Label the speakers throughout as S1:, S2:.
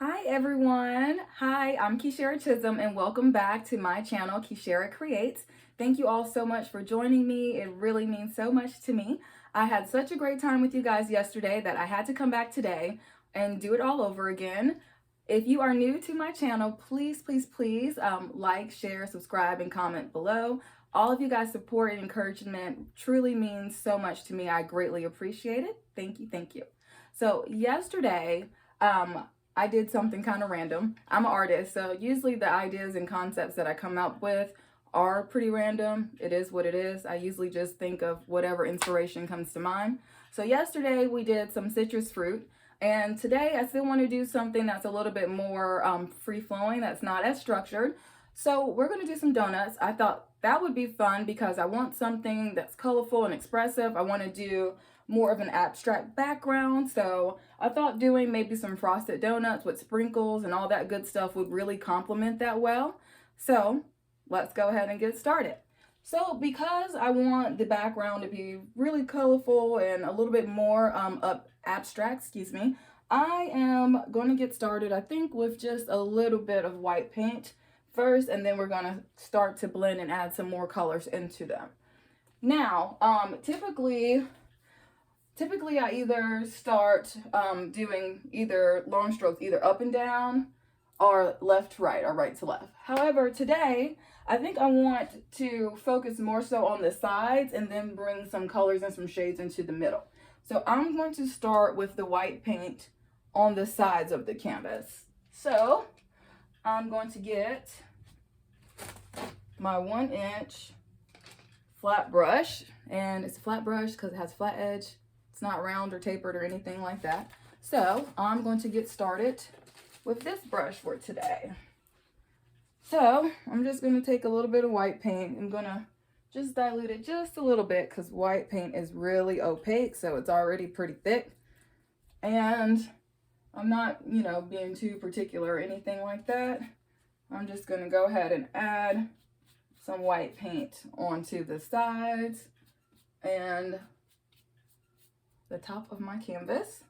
S1: Hi everyone. Hi, I'm Kicherra-Chisolm and welcome back to my channel, Kicherra Creates. Thank you all so much for joining me. It really means so much to me. I had such a great time with you guys yesterday that I had to come back today and do it all over again. If you are new to my channel, please like, share, subscribe, and comment below. All of you guys' support and encouragement truly means so much to me. I greatly appreciate it. Thank you, thank you. So yesterday, I did something kind of random. I'm an artist, so usually the ideas and concepts that I come up with are pretty random. It is what it is. I usually just think of whatever inspiration comes to mind. So yesterday we did some citrus fruit, and today I still want to do something that's a little bit more free-flowing, that's not as structured. So we're going to do some donuts. I thought that would be fun because I want something that's colorful and expressive. I want to do more of an abstract background, so I thought doing maybe some frosted donuts with sprinkles and all that good stuff would really complement that well. So let's go ahead and get started. So because I want the background to be really colorful and a little bit more abstract, I am going to get started, I think, with just a little bit of white paint first, and then we're going to start to blend and add some more colors into them. Now, typically I either start doing either long strokes, either up and down or left to right or right to left. However, today I think I want to focus more so on the sides and then bring some colors and some shades into the middle. So I'm going to start with the white paint on the sides of the canvas. So I'm going to get my 1-inch flat brush, and it's a flat brush because it has a flat edge. It's not round or tapered or anything like that. So I'm going to get started with this brush for today. So I'm just going to take a little bit of white paint. I'm going to just dilute it just a little bit because white paint is really opaque, so it's already pretty thick. And I'm not, being too particular or anything like that. I'm just going to go ahead and add some white paint onto the sides and the top of my canvas.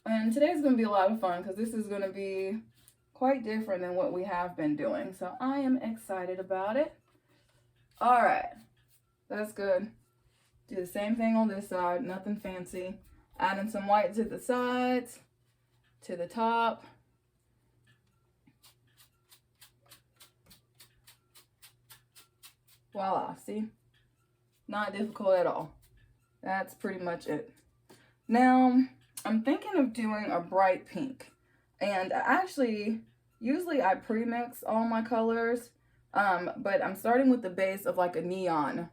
S1: And today's going to be a lot of fun because this is going to be quite different than what we have been doing. So I am excited about it. All right, that's good. Do the same thing on this side, nothing fancy. Adding some white to the sides, to the top. Voila, see? Not difficult at all. That's pretty much it. Now, I'm thinking of doing a bright pink. And usually I pre-mix all my colors, but I'm starting with the base of like a neon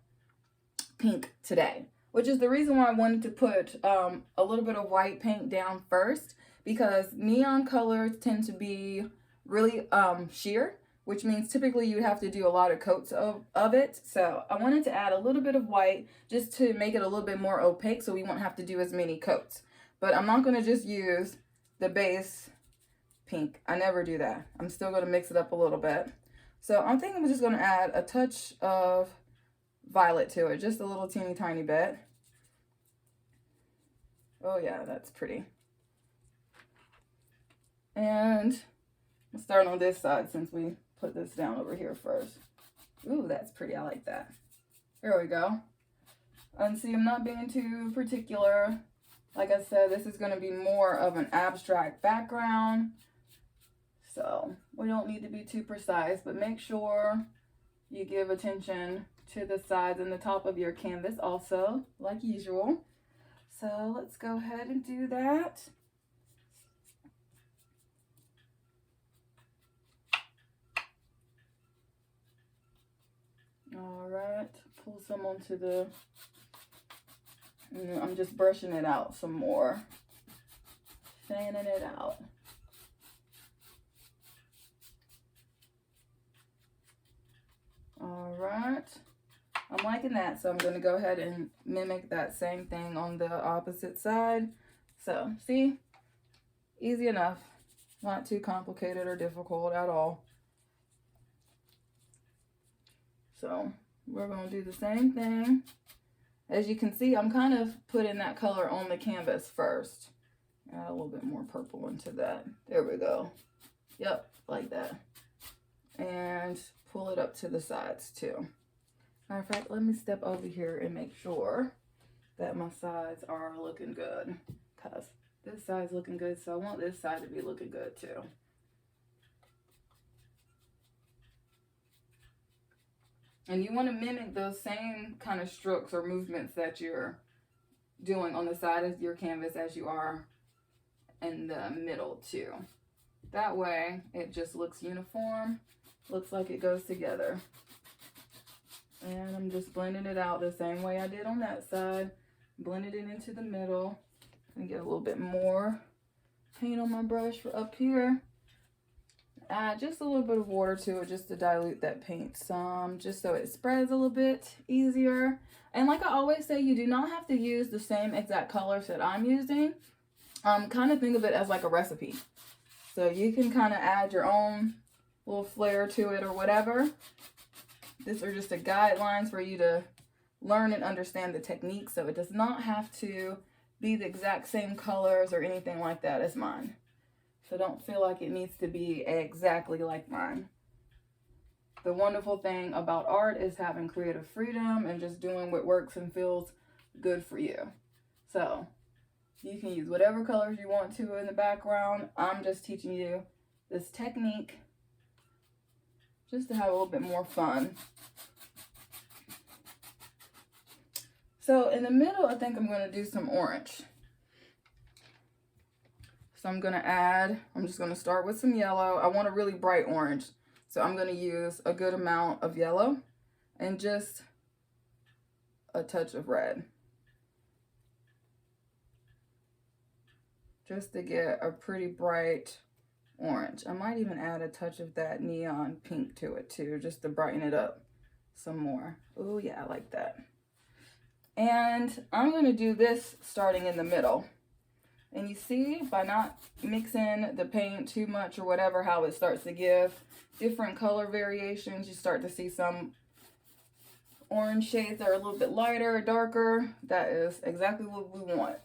S1: pink today, which is the reason why I wanted to put a little bit of white paint down first, because neon colors tend to be really sheer, which means typically you have to do a lot of coats of it. So I wanted to add a little bit of white just to make it a little bit more opaque so we won't have to do as many coats. But I'm not going to just use the base pink. I never do that. I'm still going to mix it up a little bit. So I'm thinking we're just going to add a touch of violet to it, just a little teeny tiny bit. Oh yeah, that's pretty. And I'll start on this side since we put this down over here first. Ooh, that's pretty. I like that. There we go. And see, I'm not being too particular. Like I said, this is going to be more of an abstract background. So we don't need to be too precise, but make sure you give attention to the sides and the top of your canvas also, like usual. So let's go ahead and do that. All right, pull some onto the, I'm just brushing it out some more, fanning it out. All right, I'm liking that, so I'm going to go ahead and mimic that same thing on the opposite side. So see, easy enough, not too complicated or difficult at all. So we're going to do the same thing. As you can see, I'm kind of putting that color on the canvas first. Add a little bit more purple into that. There we go. Yep, like that. And pull it up to the sides too. Matter of fact, let me step over here and make sure that my sides are looking good, because this side's looking good, so I want this side to be looking good too. And you want to mimic those same kind of strokes or movements that you're doing on the side of your canvas as you are in the middle too. That way it just looks uniform, looks like it goes together. And I'm just blending it out the same way I did on that side. Blended it into the middle. And get a little bit more paint on my brush for up here. Add just a little bit of water to it just to dilute that paint some, just so it spreads a little bit easier. And like I always say, you do not have to use the same exact colors that I'm using. Kind of think of it as like a recipe. So you can kind of add your own little flair to it or whatever. These are just the guidelines for you to learn and understand the technique. So it does not have to be the exact same colors or anything like that as mine. So don't feel like it needs to be exactly like mine. The wonderful thing about art is having creative freedom and just doing what works and feels good for you. So you can use whatever colors you want to in the background. I'm just teaching you this technique just to have a little bit more fun. So in the middle, I think I'm going to do some orange. So I'm just going to start with some yellow. I want a really bright orange. So I'm going to use a good amount of yellow and just a touch of red. Just to get a pretty bright orange. I might even add a touch of that neon pink to it too, just to brighten it up some more. Oh yeah, I like that. And I'm going to do this starting in the middle. And you see, by not mixing the paint too much or whatever, how it starts to give different color variations. You start to see some orange shades that are a little bit lighter or darker. That is exactly what we want.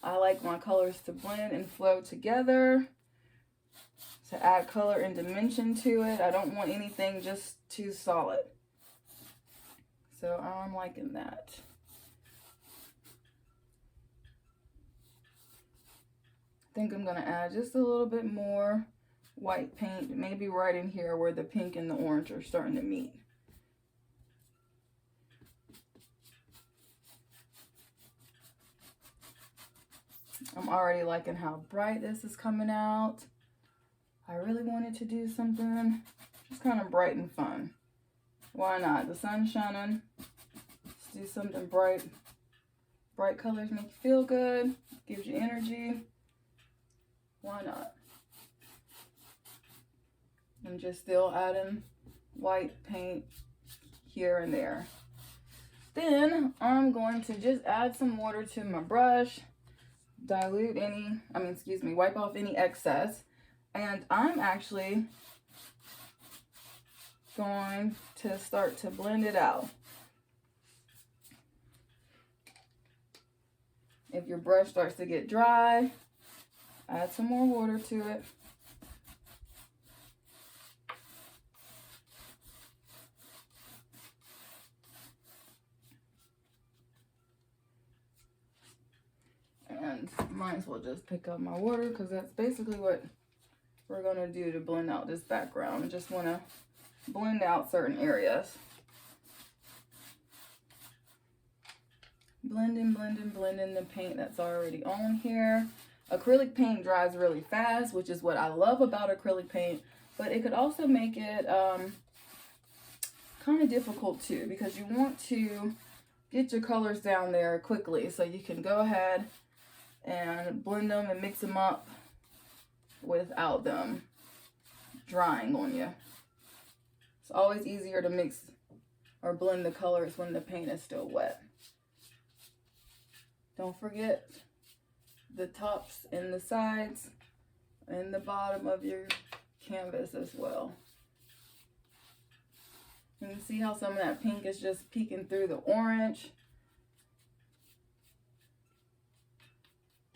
S1: I like my colors to blend and flow together, to add color and dimension to it. I don't want anything just too solid. So I'm liking that. I think I'm going to add just a little bit more white paint, maybe right in here where the pink and the orange are starting to meet. I'm already liking how bright this is coming out. I really wanted to do something just kind of bright and fun. Why not? The sun's shining. Let's do something bright. Bright colors make you feel good, gives you energy. Why not? I'm just still adding white paint here and there. Then I'm going to just add some water to my brush, wipe off any excess. And I'm actually going to start to blend it out. If your brush starts to get dry, add some more water to it. And might as well just pick up my water, because that's basically what we're going to do to blend out this background. I just want to blend out certain areas. Blending the paint that's already on here. Acrylic paint dries really fast, which is what I love about acrylic paint, but it could also make it kind of difficult too, because you want to get your colors down there quickly so you can go ahead and blend them and mix them up without them drying on you. It's always easier to mix or blend the colors when the paint is still wet. Don't forget the tops and the sides and the bottom of your canvas as well. You can see how some of that pink is just peeking through the orange.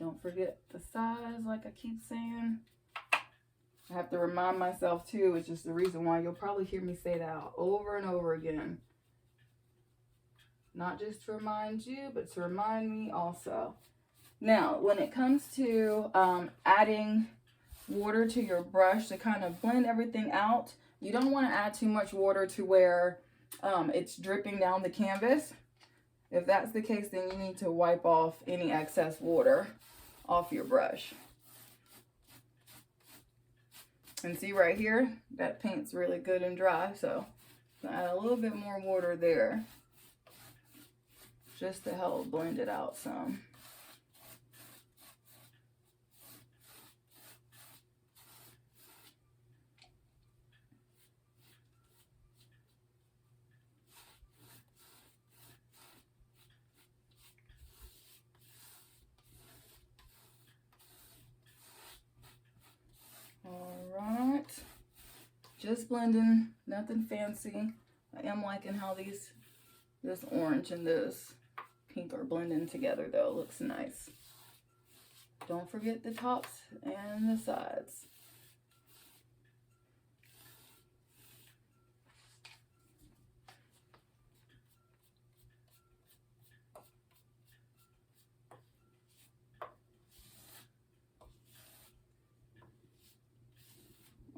S1: Don't forget the size, like I keep saying. I have to remind myself too, which is the reason why you'll probably hear me say that over and over again. Not just to remind you, but to remind me also. Now, when it comes to adding water to your brush to kind of blend everything out, you don't want to add too much water to where it's dripping down the canvas. If that's the case, then you need to wipe off any excess water off your brush. And see right here, that paint's really good and dry, so I'm gonna add a little bit more water there just to help blend it out some. Alright, just blending, nothing fancy. I am liking how this orange and this pink are blending together though. It looks nice. Don't forget the tops and the sides.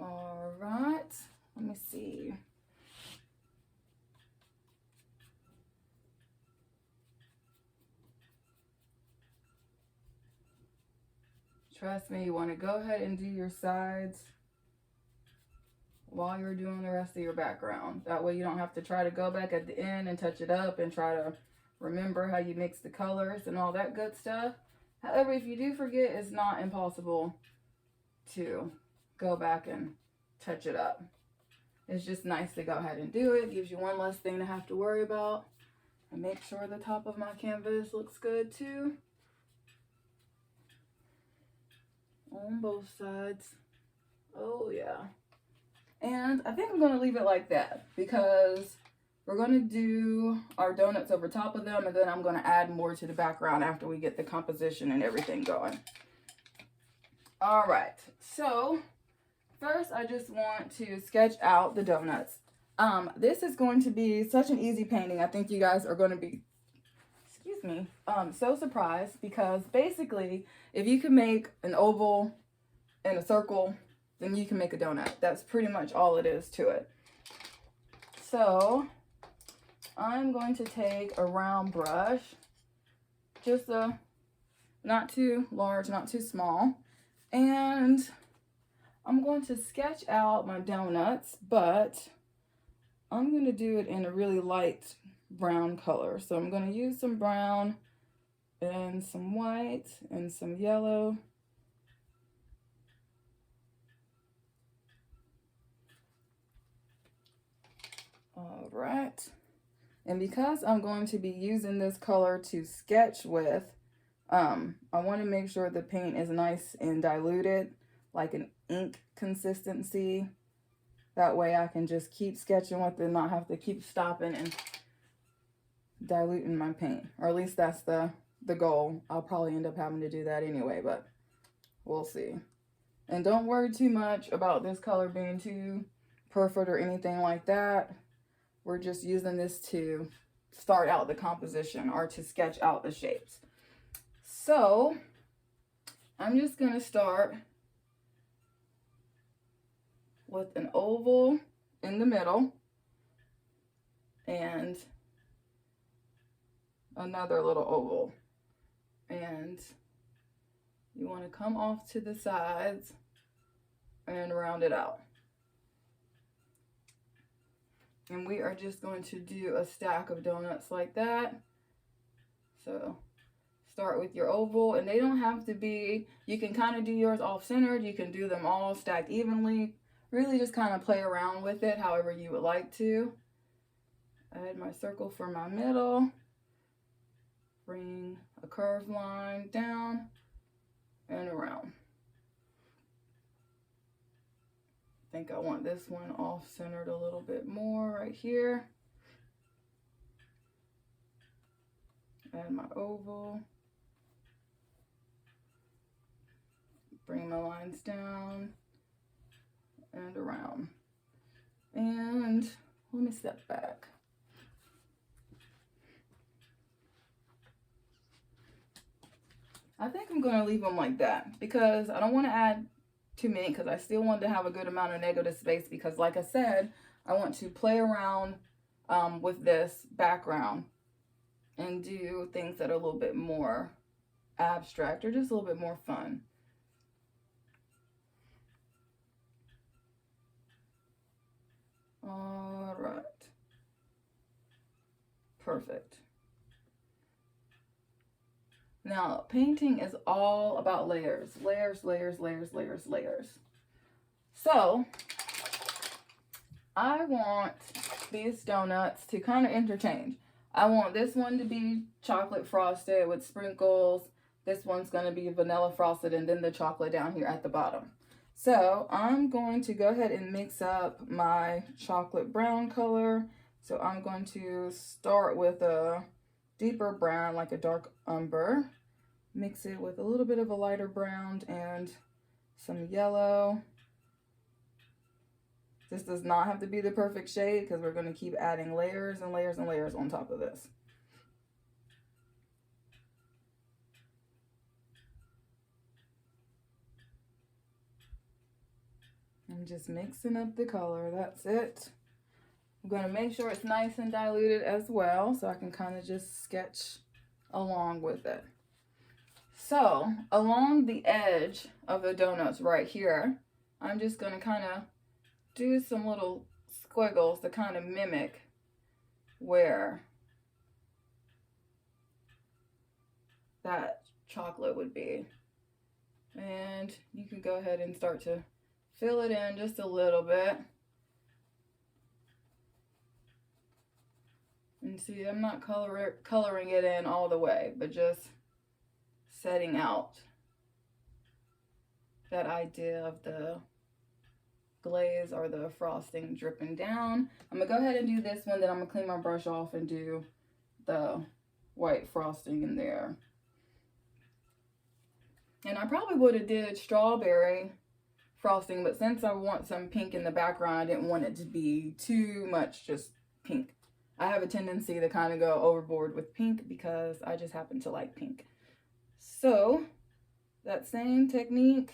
S1: All right, let me see. Trust me, you want to go ahead and do your sides while you're doing the rest of your background. That way you don't have to try to go back at the end and touch it up and try to remember how you mix the colors and all that good stuff. However, if you do forget, it's not impossible to go back and touch it up. It's just nice to go ahead and do it. Gives you one less thing to have to worry about. And make sure the top of my canvas looks good too. On both sides. Oh yeah. And I think I'm going to leave it like that because we're going to do our donuts over top of them, and then I'm going to add more to the background after we get the composition and everything going. All right, so first I just want to sketch out the donuts. This is going to be such an easy painting. I think you guys are going to be, excuse me, so surprised because basically if you can make an oval and a circle, then you can make a donut. That's pretty much all it is to it. So I'm going to take a round brush, just not too large, not too small, and I'm going to sketch out my donuts, but I'm going to do it in a really light brown color. So I'm going to use some brown and some white and some yellow. All right. And because I'm going to be using this color to sketch with, I want to make sure the paint is nice and diluted, like an ink consistency. That way I can just keep sketching with it and not have to keep stopping and diluting my paint. Or at least that's the goal. I'll probably end up having to do that anyway, but we'll see. And don't worry too much about this color being too perfect or anything like that. We're just using this to start out the composition or to sketch out the shapes. So I'm just going to start with an oval in the middle and another little oval. And you want to come off to the sides and round it out. And we are just going to do a stack of donuts like that. So start with your oval, and they don't have to be, you can kind of do yours off-centered, you can do them all stacked evenly. Really just kind of play around with it however you would like to. Add my circle for my middle. Bring a curved line down and around. I think I want this one off-centered a little bit more right here. Add my oval. Bring my lines down and around. And let me step back. I think I'm going to leave them like that because I don't want to add too many because I still want to have a good amount of negative space because like I said, I want to play around with this background and do things that are a little bit more abstract or just a little bit more fun. All right. Perfect. Now, painting is all about layers. Layers, layers, layers, layers, layers. So, I want these donuts to kind of interchange. I want this one to be chocolate frosted with sprinkles. This one's going to be vanilla frosted and then the chocolate down here at the bottom. So, I'm going to go ahead and mix up my chocolate brown color. So, I'm going to start with a deeper brown, like a dark umber. Mix it with a little bit of a lighter brown and some yellow. This does not have to be the perfect shade because we're going to keep adding layers and layers and layers on top of this. I'm just mixing up the color. That's it. I'm going to make sure it's nice and diluted as well so I can kind of just sketch along with it. So, along the edge of the donuts right here, I'm just going to kind of do some little squiggles to kind of mimic where that chocolate would be. And you can go ahead and start to fill it in just a little bit. And see, I'm not coloring it in all the way, but just setting out that idea of the glaze or the frosting dripping down. I'm gonna go ahead and do this one, then I'm gonna clean my brush off and do the white frosting in there. And I probably would have did strawberry frosting, but since I want some pink in the background, I didn't want it to be too much just pink. I have a tendency to kind of go overboard with pink because I just happen to like pink. So that same technique,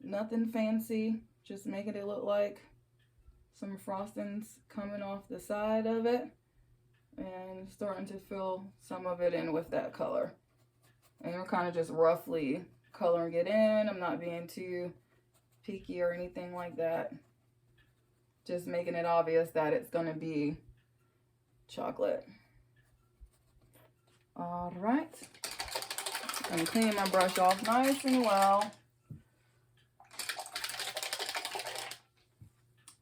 S1: nothing fancy, just making it look like some frostings coming off the side of it and starting to fill some of it in with that color. And we're kind of just roughly coloring it in. I'm not being too picky or anything like that. Just making it obvious that it's going to be chocolate. All right. I'm cleaning my brush off nice and well.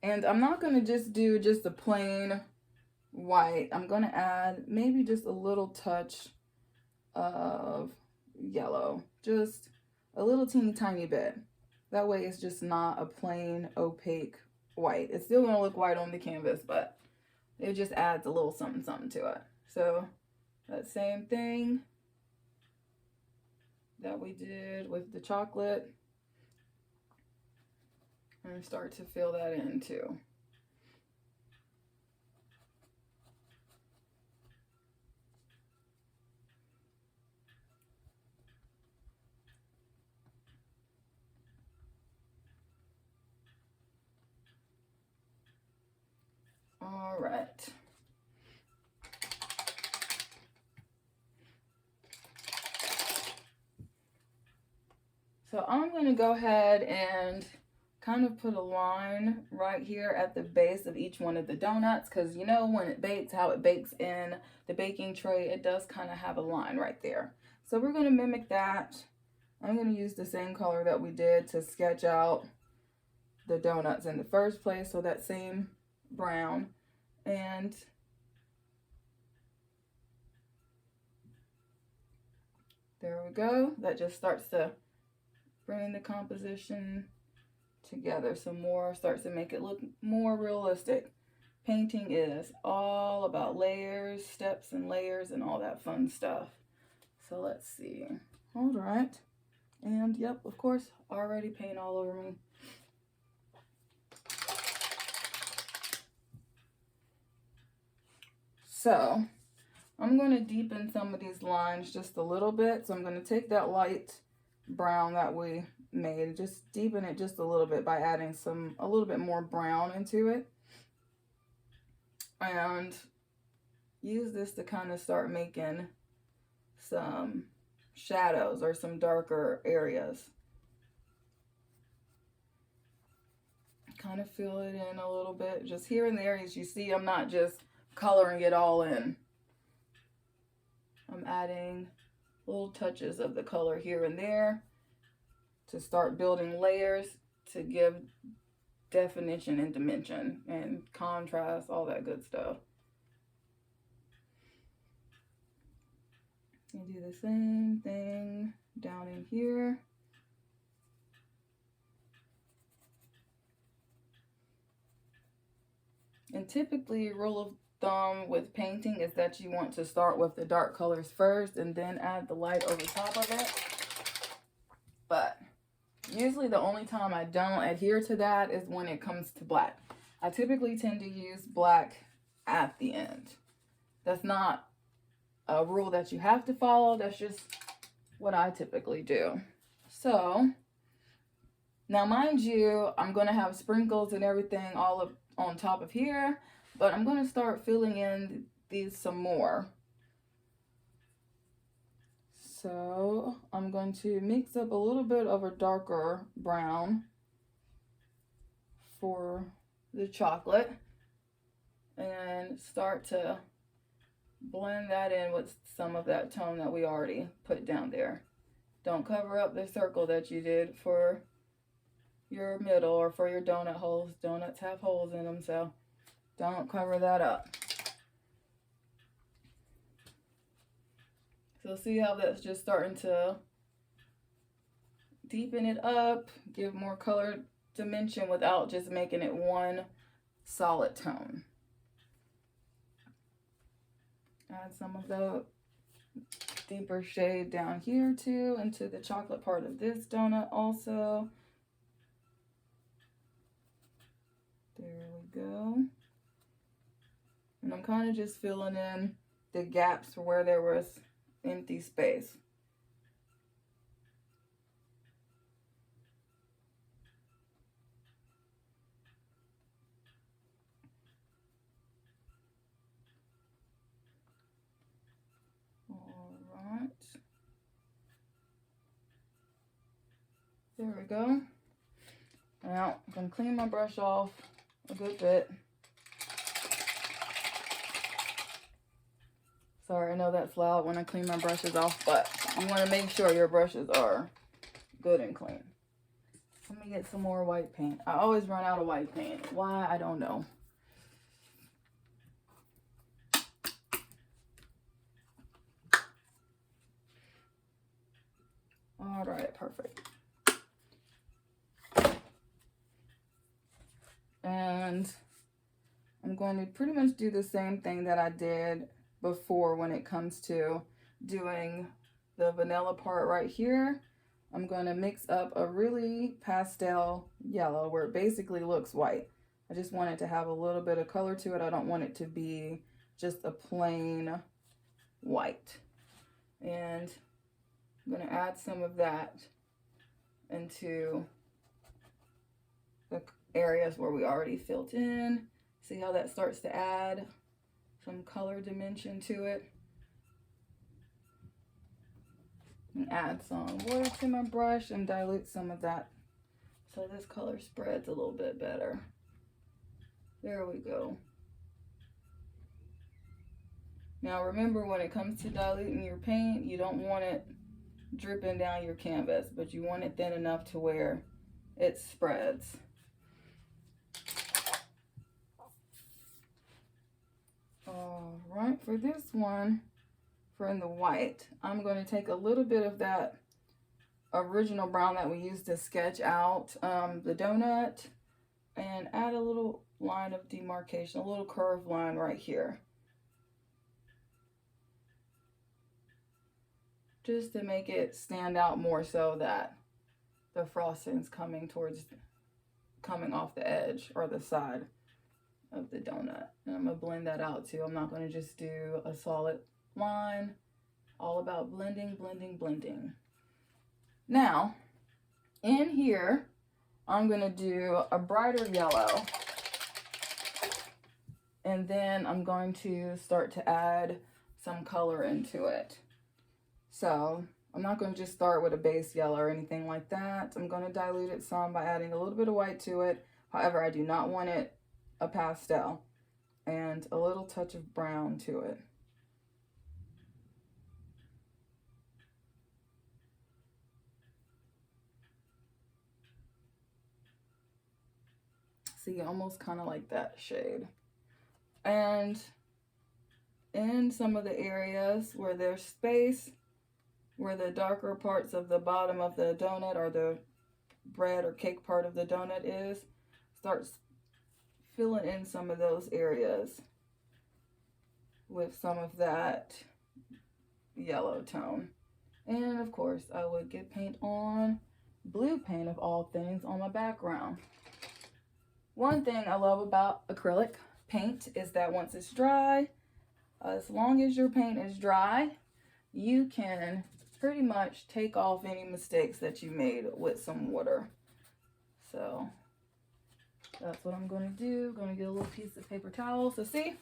S1: And I'm not going to just do just a plain white. I'm going to add maybe just a little touch of yellow. Just a little teeny tiny bit. That way it's just not a plain opaque white. It's still going to look white on the canvas, but it just adds a little something something to it. So that same thing that we did with the chocolate, and start to fill that in too. All right. So I'm going to go ahead and kind of put a line right here at the base of each one of the donuts, because you know when it bakes, how it bakes in the baking tray, it does kind of have a line right there. So we're going to mimic that. I'm going to use the same color that we did to sketch out the donuts in the first place, so that same brown. And there we go. That just starts to bring the composition together some more, starts to make it look more realistic. Painting is all about layers, steps and layers and all that fun stuff. So let's see. All right. And yep, of course, already paint all over me. So I'm going to deepen some of these lines just a little bit. So I'm going to take that light brown that we made, just deepen it just a little bit by adding a little bit more brown into it. And use this to kind of start making some shadows or some darker areas. Kind of fill it in a little bit, just here and there. As you see, I'm not just coloring it all in. I'm adding little touches of the color here and there to start building layers to give definition and dimension and contrast, all that good stuff. And do the same thing down in here. And typically, rule of thumb with painting is that you want to start with the dark colors first and then add the light over top of it. But usually the only time I don't adhere to that is when it comes to black. I typically tend to use black at the end. That's not a rule that you have to follow. That's just what I typically do. So now, mind you, I'm going to have sprinkles and everything all up on top of here, but I'm going to start filling in these some more. So I'm going to mix up a little bit of a darker brown for the chocolate and start to blend that in with some of that tone that we already put down there. Don't cover up the circle that you did for your middle or for your donut holes. Donuts have holes in them, so don't cover that up. So see how that's just starting to deepen it up, give more color dimension without just making it one solid tone. Add some of the deeper shade down here too into the chocolate part of this donut also. There we go. And I'm kind of just filling in the gaps for where there was empty space. All right. There we go. Now I'm going to clean my brush off a good bit. Sorry, I know that's loud when I clean my brushes off, but you want to make sure your brushes are good and clean. Let me get some more white paint. I always run out of white paint. Why? I don't know. All right, perfect. And I'm going to pretty much do the same thing that I did before when it comes to doing the vanilla part right here. I'm going to mix up a really pastel yellow where it basically looks white. I just want it to have a little bit of color to it. I don't want it to be just a plain white. And I'm going to add some of that into the areas where we already filled in. See how that starts to add some color dimension to it. And add some water to my brush and dilute some of that so this color spreads a little bit better. There we go. Now remember, when it comes to diluting your paint, you don't want it dripping down your canvas, but you want it thin enough to where it spreads. All right, for this one, for in the white, I'm going to take a little bit of that original brown that we used to sketch out the donut and add a little line of demarcation, a little curved line right here. just to make it stand out more so that the frosting's coming off the edge or the side of the donut. And I'm gonna blend that out too. I'm not gonna just do a solid line. All about blending, blending, blending. Now, in here, I'm gonna do a brighter yellow. And then I'm going to start to add some color into it. So I'm not going to just start with a base yellow or anything like that. I'm going to dilute it some by adding a little bit of white to it. However, I do not want it a pastel, and a little touch of brown to it. See, almost kind of like that shade. And in some of the areas where there's space, where the darker parts of the bottom of the donut or the bread or cake part of the donut is, start filling in some of those areas with some of that yellow tone. And of course, I would get paint on, blue paint of all things, on my background. One thing I love about acrylic paint is that once it's dry, as long as your paint is dry, you can pretty much take off any mistakes that you made with some water. So that's what I'm going to do. I'm going to get a little piece of paper towel. So see,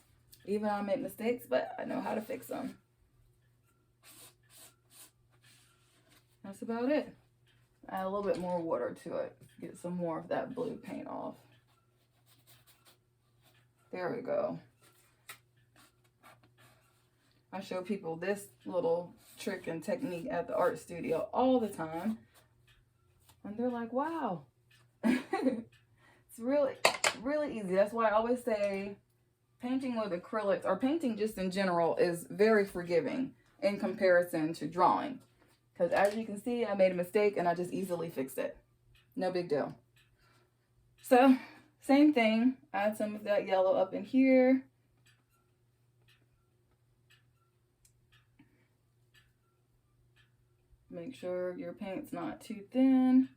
S1: even I make mistakes, but I know how to fix them. That's about it. Add a little bit more water to it. Get some more of that blue paint off. There we go. I show people this little trick and technique at the art studio all the time. And they're like, wow. It's really, really easy. That's why I always say painting with acrylics, or painting just in general, is very forgiving in comparison to drawing. Because as you can see, I made a mistake and I just easily fixed it. No big deal. So, same thing. Add some of that yellow up in here. Make sure your paint's not too thin.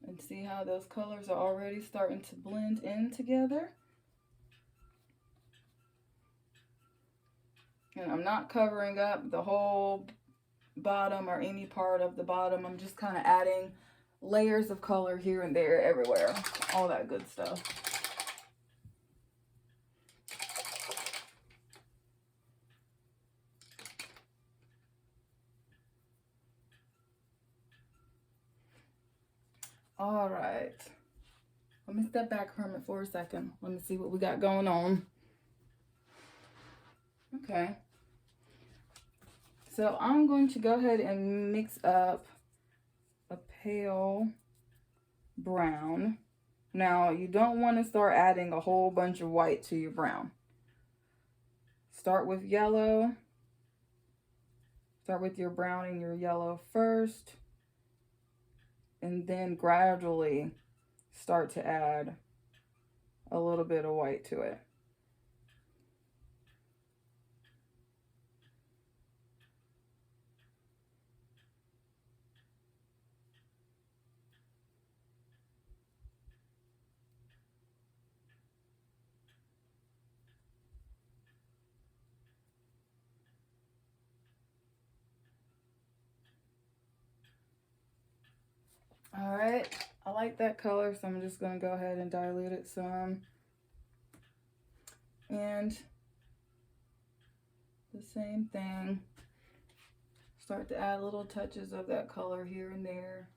S1: And see how those colors are already starting to blend in together. And I'm not covering up the whole bottom or any part of the bottom. I'm just kind of adding layers of color here and there, everywhere. All that good stuff. All right. Let me step back from it for a second. Let me see what we got going on. Okay. So I'm going to go ahead and mix up a pale brown. Now, you don't want to start adding a whole bunch of white to your brown. Start with yellow. Start with your brown and your yellow first. And then gradually start to add a little bit of white to it. All right, I like that color, so I'm just going to go ahead and dilute it some. And the same thing, start to add little touches of that color here and there.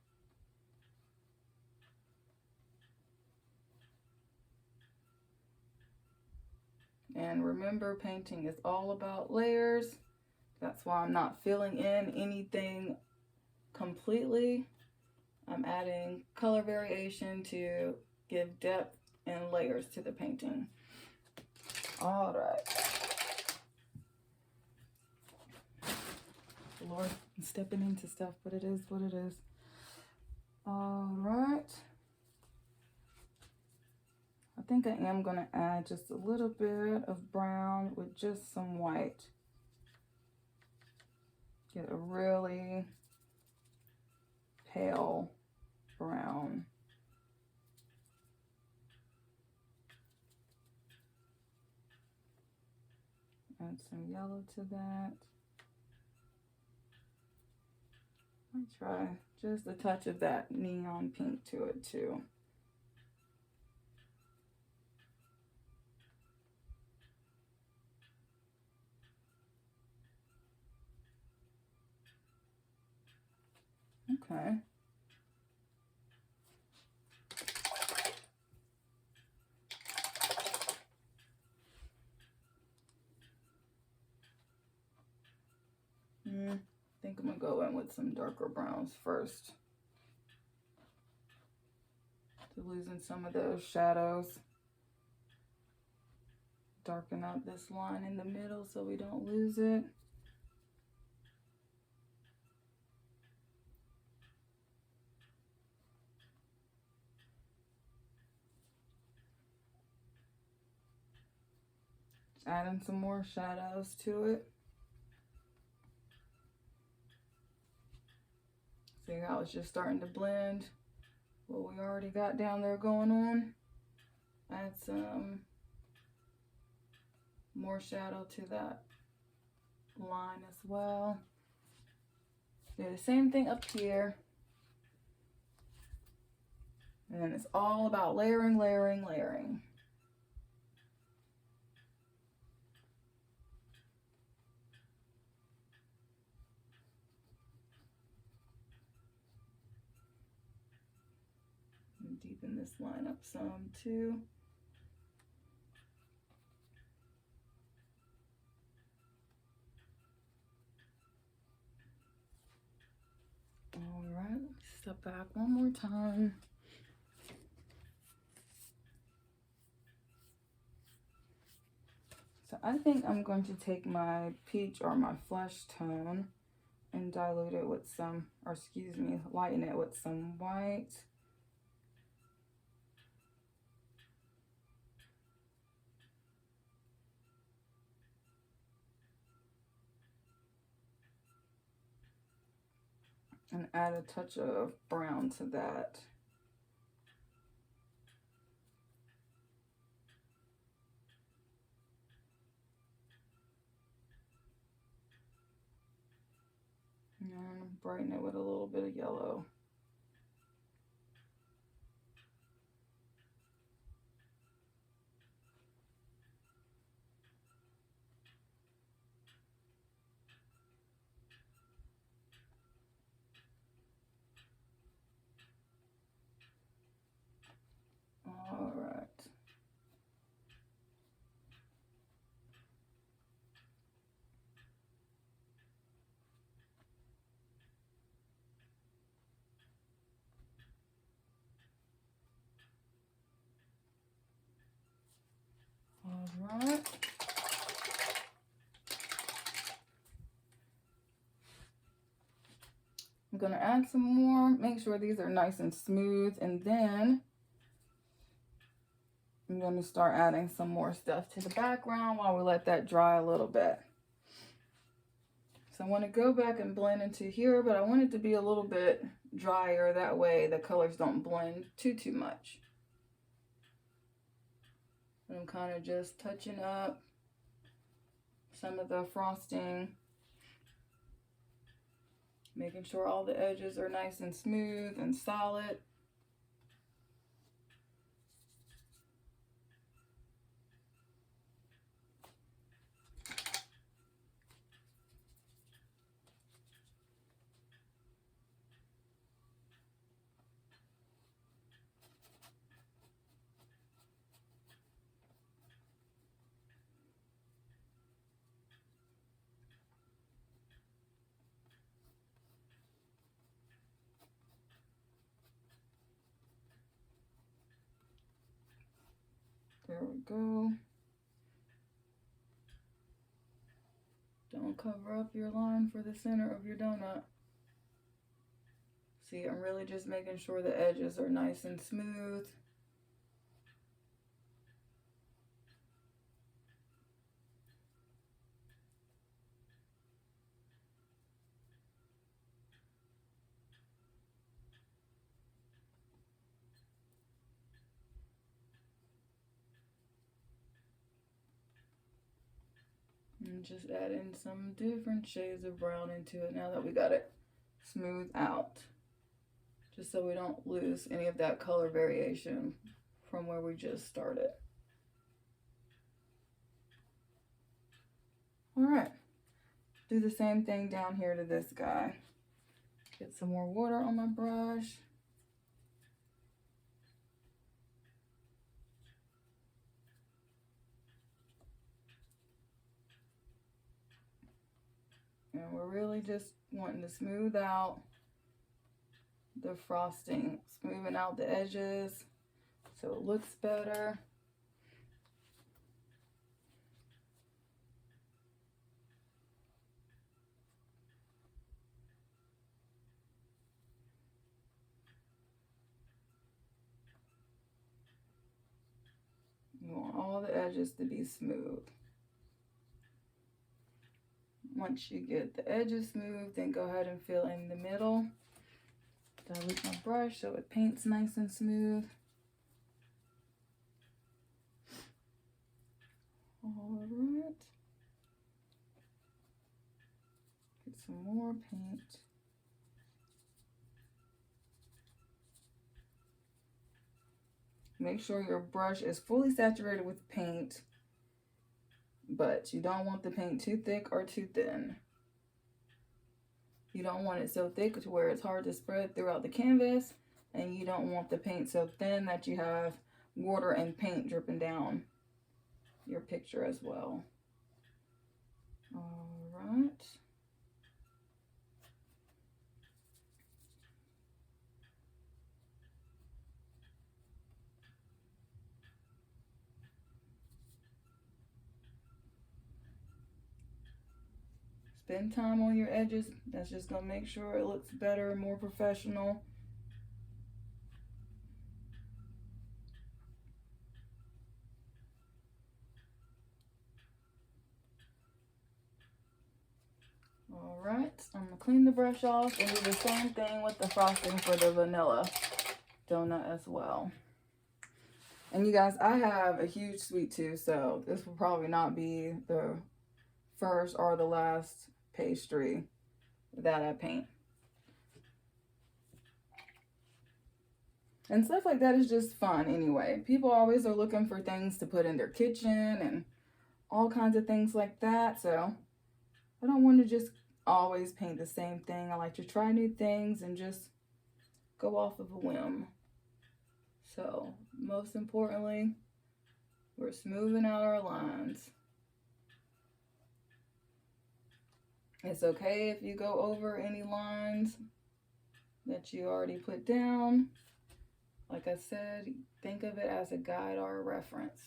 S1: And remember, painting is all about layers. That's why I'm not filling in anything completely. I'm adding color variation to give depth and layers to the painting. All right. Lord, I'm stepping into stuff, but it is what it is. All right. I think I am going to add just a little bit of brown with just some white. Get a really pale brown. Add some yellow to that. I'll try just a touch of that neon pink to it too. Okay. I think I'm gonna go in with some darker browns first to loosen some of those shadows. Darken up this line in the middle so we don't lose it. Just adding some more shadows to it. See how it's just starting to blend what we already got down there going on. Add some more shadow to that line as well. Do the same thing up here. And then it's all about layering, layering, layering. And deepen this line up some too. All right, step back one more time. So I think I'm going to take my peach or my flesh tone and dilute it with some, or excuse me, lighten it with some white. And add a touch of brown to that. And brighten it with a little bit of yellow. All right. All right. I'm gonna add some more, make sure these are nice and smooth, and then I'm gonna start adding some more stuff to the background while we let that dry a little bit. So I wanna go back and blend into here, but I want it to be a little bit drier, that way the colors don't blend too much. And I'm kind of just touching up some of the frosting, making sure all the edges are nice and smooth and solid. There we go. Don't cover up your line for the center of your donut. See, I'm really just making sure the edges are nice and smooth. And just add in some different shades of brown into it now that we got it smoothed out. Just so we don't lose any of that color variation from where we just started. All right, do the same thing down here to this guy. Get some more water on my brush. And we're really just wanting to smooth out the frosting, smoothing out the edges so it looks better. You want all the edges to be smooth. Once you get the edges smooth, then go ahead and fill in the middle. Dilute my brush so it paints nice and smooth. All right. Get some more paint. Make sure your brush is fully saturated with paint, but you don't want the paint too thick or too thin. You don't want it so thick to where it's hard to spread throughout the canvas, and you don't want the paint so thin that you have water and paint dripping down your picture as well. All right. Spend time on your edges. That's just gonna make sure it looks better, more professional. All right, I'm gonna clean the brush off and do the same thing with the frosting for the vanilla donut as well. And you guys, I have a huge sweet tooth, so this will probably not be the first or the last pastry that I paint. And stuff like that is just fun anyway. People always are looking for things to put in their kitchen and all kinds of things like that. So I don't want to just always paint the same thing. I like to try new things and just go off of a whim. So most importantly, we're smoothing out our lines. It's okay if you go over any lines that you already put down. Like I said, think of it as a guide or a reference.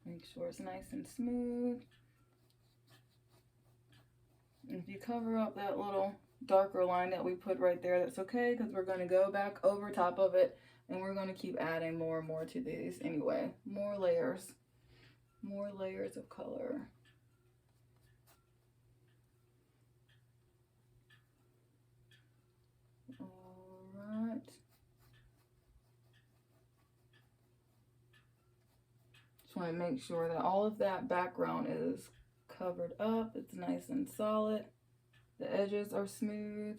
S1: Make sure it's nice and smooth. If you cover up that little darker line that we put right there, that's okay, because we're going to go back over top of it and we're going to keep adding more and more to these anyway. More layers of color. All right. Just want to make sure that all of that background is covered up. It's nice and solid. The edges are smooth.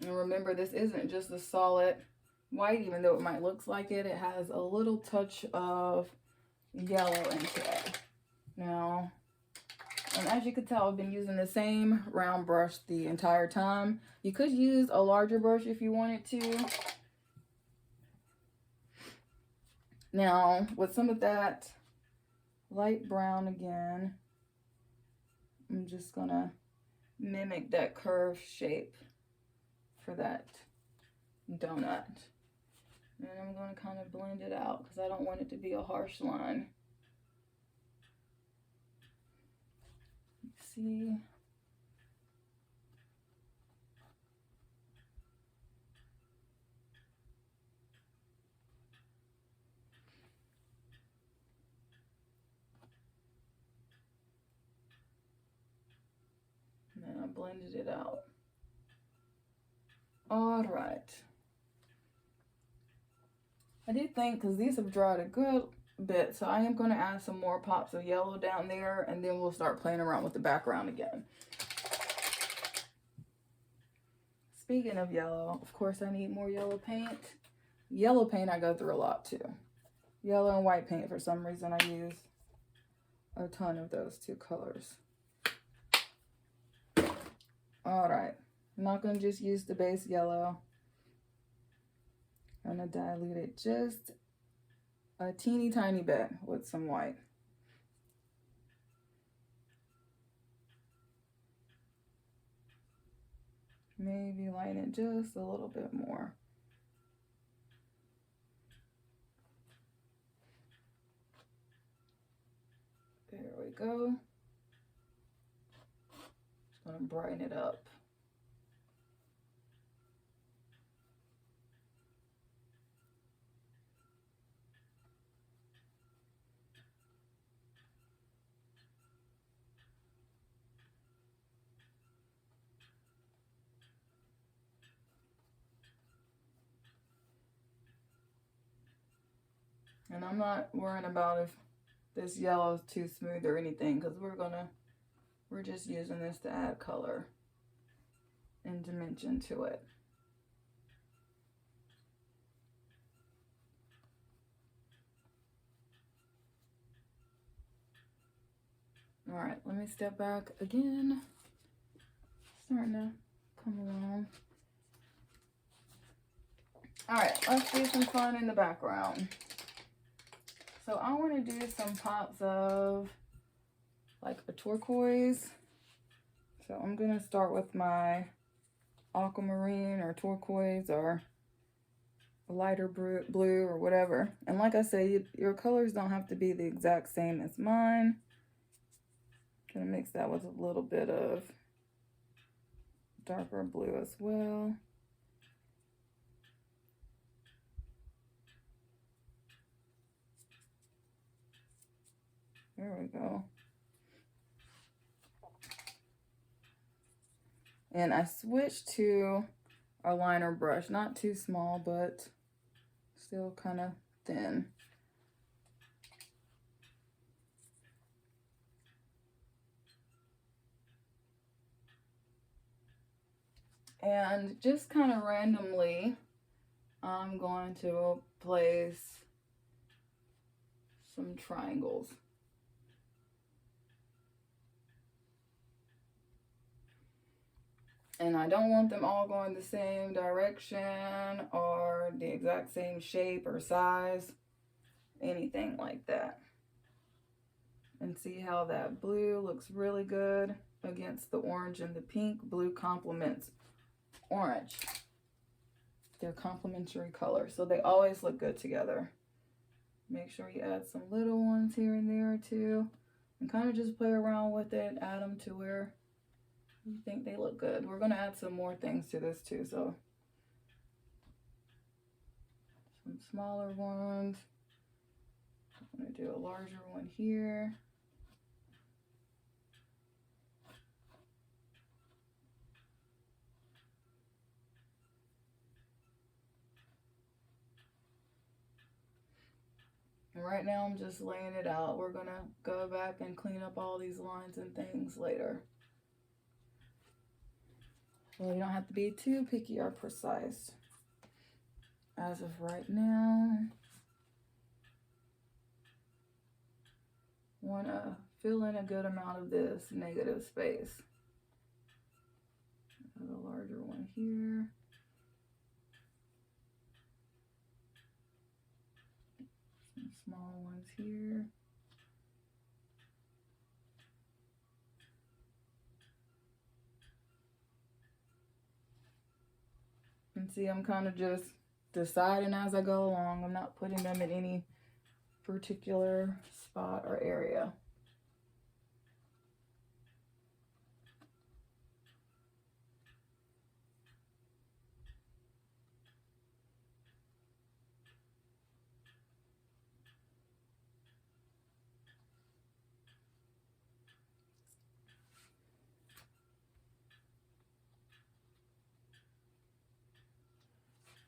S1: And remember, this isn't just a solid white, even though it might look like it. It has a little touch of yellow into it. Now, and as you can tell, I've been using the same round brush the entire time. You could use a larger brush if you wanted to. Now, with some of that light brown again, I'm just gonna mimic that curved shape for that donut. And I'm gonna kind of blend it out because I don't want it to be a harsh line. See? blended it out. All right. I did think, because these have dried a good bit, so I am going to add some more pops of yellow down there, and then we'll start playing around with the background again. Speaking of yellow, of course I need more yellow paint. Yellow paint I go through a lot too. Yellow and white paint, for some reason I use a ton of those two colors. All right, I'm not going to just use the base yellow. I'm going to dilute it just a teeny tiny bit with some white. Maybe lighten it just a little bit more. There we go. Just going to brighten it up. And I'm not worrying about if this yellow is too smooth or anything, because we're just using this to add color and dimension to it. All right, let me step back again. Starting to come along. All right, let's do some fun in the background. So I want to do some pops of like a turquoise. So I'm going to start with my aquamarine or turquoise or a lighter blue or whatever. And like I said, your colors don't have to be the exact same as mine. Gonna mix that with a little bit of darker blue as well. There we go. And I switched to a liner brush, not too small, but still kind of thin. And just kind of randomly, I'm going to place some triangles. And I don't want them all going the same direction or the exact same shape or size, anything like that. And see how that blue looks really good against the orange and the pink. Blue complements orange. They're complementary colors, so they always look good together. Make sure you add some little ones here and there too, and kind of just play around with it. Add them to where you think they look good. We're going to add some more things to this too, so some smaller ones. I'm going to do a larger one here. And right now I'm just laying it out. We're going to go back and clean up all these lines and things later. So you don't have to be too picky or precise. As of right now, want to fill in a good amount of this negative space. A larger one here. Some small ones here. And see, I'm kind of just deciding as I go along. I'm not putting them in any particular spot or area.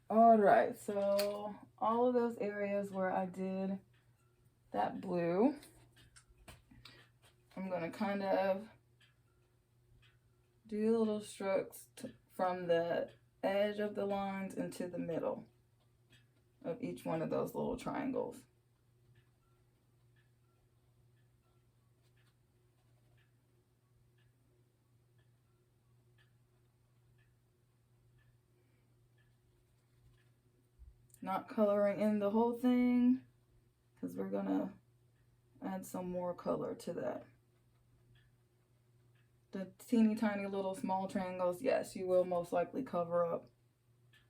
S1: All right, so all of those areas where I did that blue, I'm gonna kind of do little strokes from the edge of the lines into the middle of each one of those little triangles. Not coloring in the whole thing because we're gonna add some more color to that. The teeny tiny little small triangles, yes, you will most likely cover up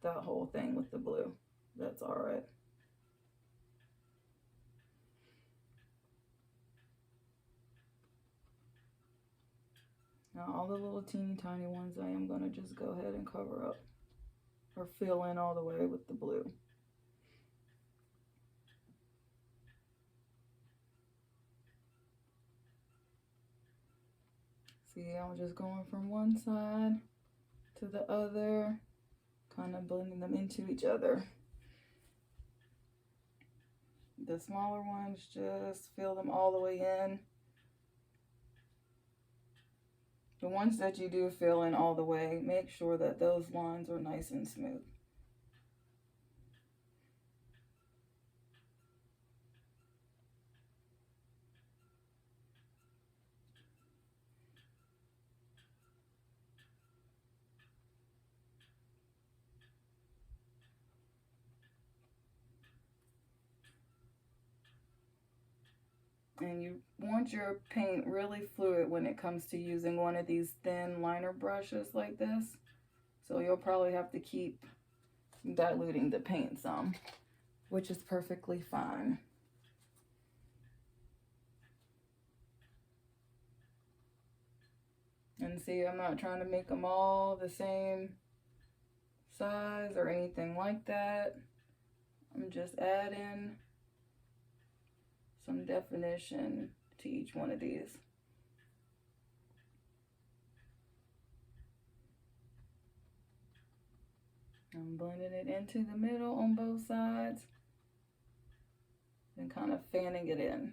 S1: that whole thing with the blue. That's all right. Now all the little teeny tiny ones I am gonna just go ahead and cover up or fill in all the way with the blue. See, I'm just going from one side to the other, kind of blending them into each other. The smaller ones, just fill them all the way in. The ones that you do fill in all the way, make sure that those lines are nice and smooth. And you want your paint really fluid when it comes to using one of these thin liner brushes like this. So you'll probably have to keep diluting the paint some, which is perfectly fine. And see, I'm not trying to make them all the same size or anything like that. I'm just adding some definition to each one of these. I'm blending it into the middle on both sides and kind of fanning it in.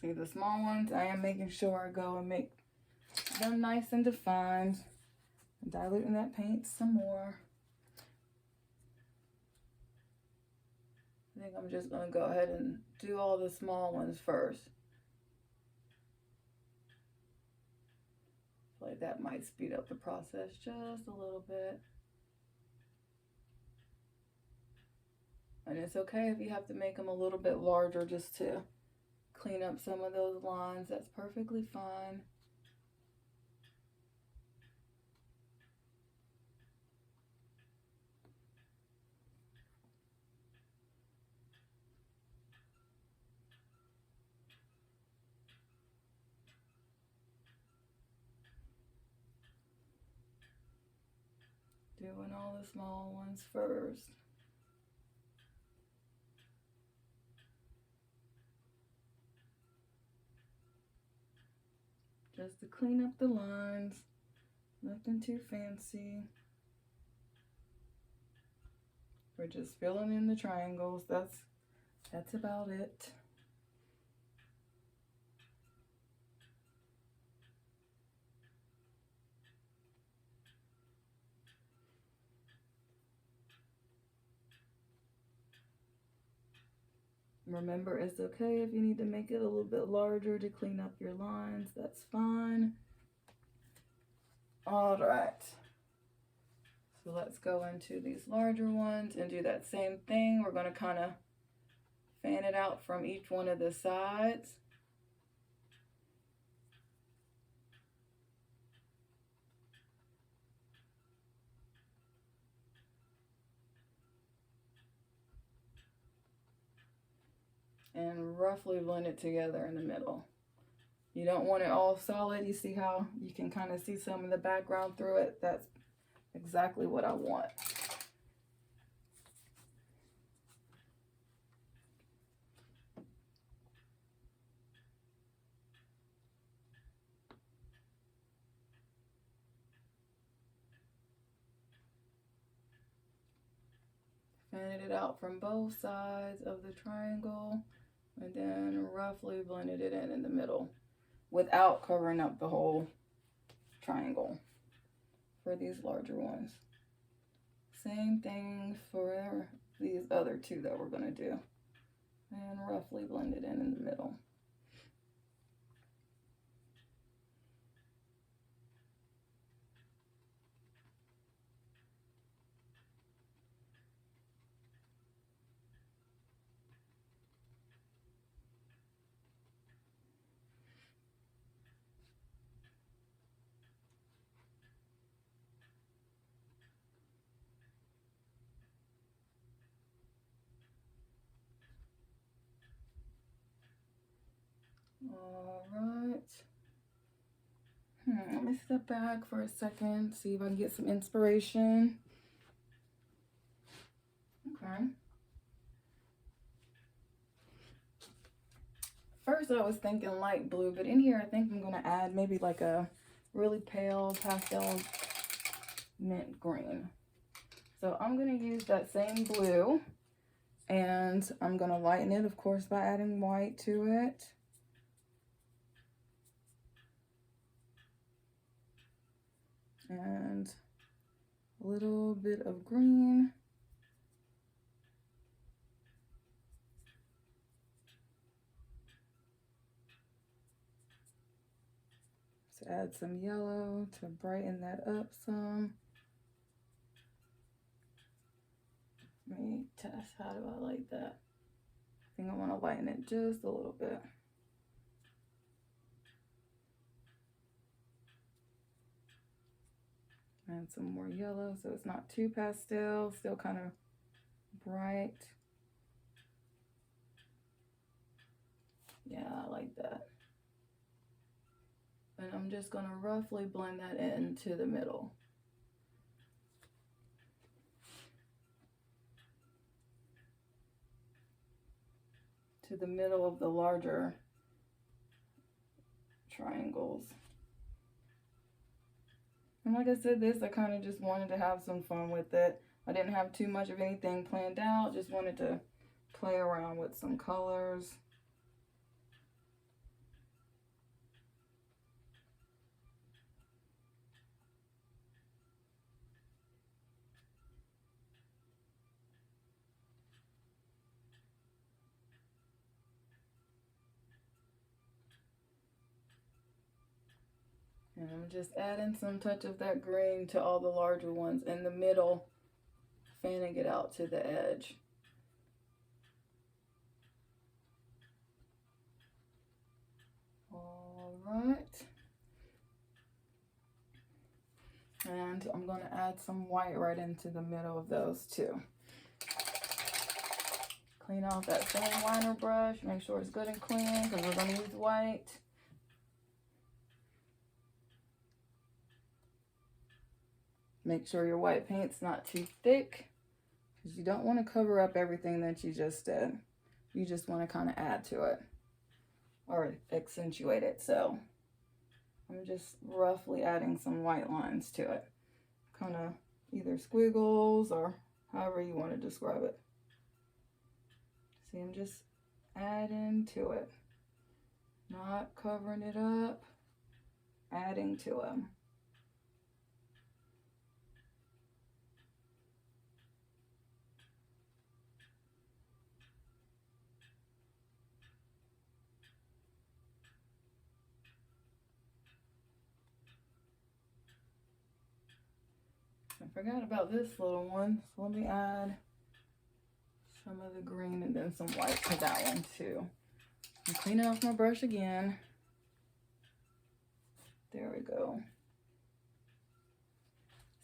S1: See, the small ones, I am making sure I go and make them nice and defined. Diluting that paint some more. I think I'm just going to go ahead and do all the small ones first. I feel like that might speed up the process just a little bit. And it's okay if you have to make them a little bit larger just to clean up some of those lines. That's perfectly fine. Doing all the small ones first. Just to clean up the lines. Nothing too fancy. We're just filling in the triangles. That's about it. Remember, it's okay if you need to make it a little bit larger to clean up your lines. That's fine. All right. So let's go into these larger ones and do that same thing. We're going to kind of fan it out from each one of the sides. And roughly blend it together in the middle. You don't want it all solid. You see how you can kind of see some of the background through it? That's exactly what I want. Fanted it out from both sides of the triangle and then roughly blended it in the middle without covering up the whole triangle for these larger ones. Same thing for these other two that we're going to do, and roughly blend it in the middle. All right. Let me step back for a second, see if I can get some inspiration. Okay. First I was thinking light blue, but in here I think I'm going to add maybe like a really pale pastel mint green. So I'm going to use that same blue, and I'm going to lighten it, of course, by adding white to it. And a little bit of green. To add some yellow to brighten that up some. Let me test, how do I like that? I think I want to lighten it just a little bit. And some more yellow so it's not too pastel, still kind of bright. Yeah, I like that. And I'm just going to roughly blend that into the middle. To the middle of the larger triangles. And like I said, I kind of just wanted to have some fun with it. I didn't have too much of anything planned out, just wanted to play around with some colors. And I'm just adding some touch of that green to all the larger ones in the middle, fanning it out to the edge. All right. And I'm going to add some white right into the middle of those too. Clean off that same liner brush, make sure it's good and clean because we're going to use white. Make sure your white paint's not too thick because you don't want to cover up everything that you just did. You just want to kind of add to it or accentuate it. So I'm just roughly adding some white lines to it. Kind of either squiggles or however you want to describe it. See, I'm just adding to it. Not covering it up, adding to them. forgot about this little one, so let me add some of the green and then some white to that one too. I'm cleaning off my brush again. There we go.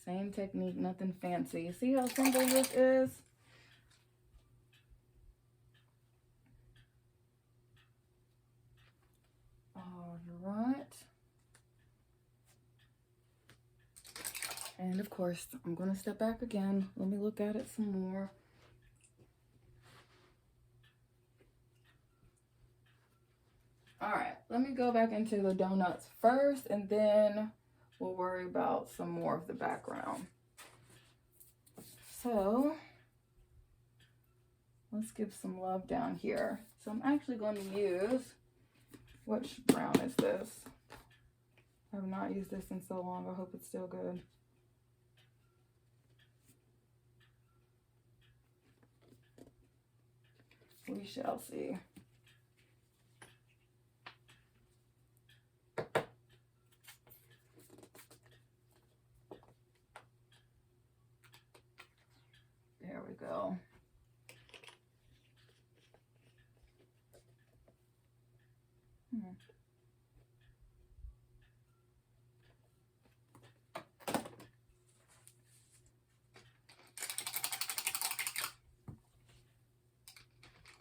S1: Same technique, nothing fancy. See how simple this is? All right. And of course, I'm going to step back again. Let me look at it some more. All right, let me go back into the donuts first, and then we'll worry about some more of the background. So let's give some love down here. So I'm actually going to use, which brown is this? I have not used this in so long. I hope it's still good. We shall see. There we go.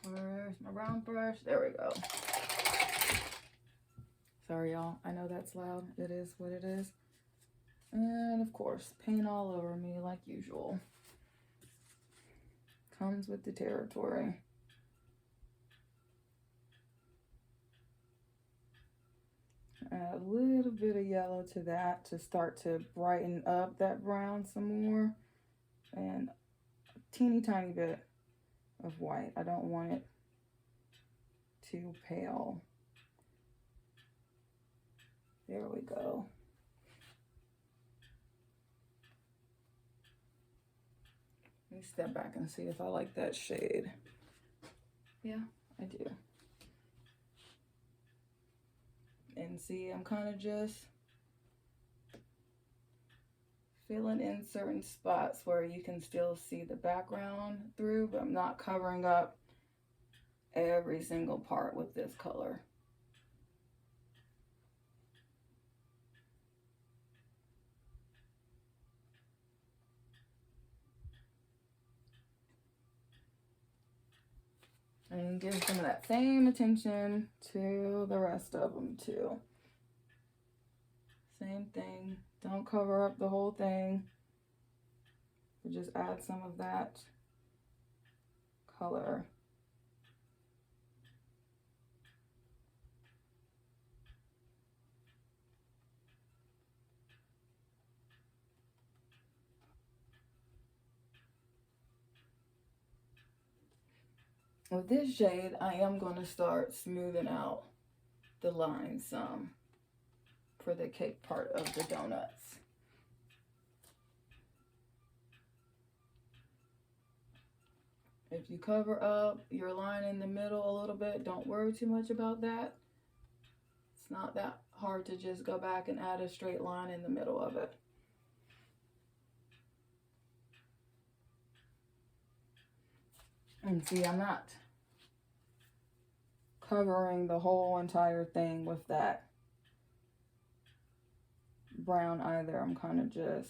S1: Where's my brown brush? There we go. Sorry, y'all. I know that's loud. It is what it is. And of course, paint all over me like usual. Comes with the territory. Add a little bit of yellow to that to start to brighten up that brown some more. And a teeny tiny bit of white. I don't want it too pale. There we go. Let me step back and see if I like that shade. Yeah, I do. And see, I'm kind of just filling in certain spots where you can still see the background through, but I'm not covering up every single part with this color. And give some of that same attention to the rest of them too. Same thing. Don't cover up the whole thing. But just add some of that color. With this shade, I am going to start smoothing out the lines some for the cake part of the donuts. If you cover up your line in the middle a little bit, don't worry too much about that. It's not that hard to just go back and add a straight line in the middle of it. And see, I'm not covering the whole entire thing with that brown either. I'm kind of just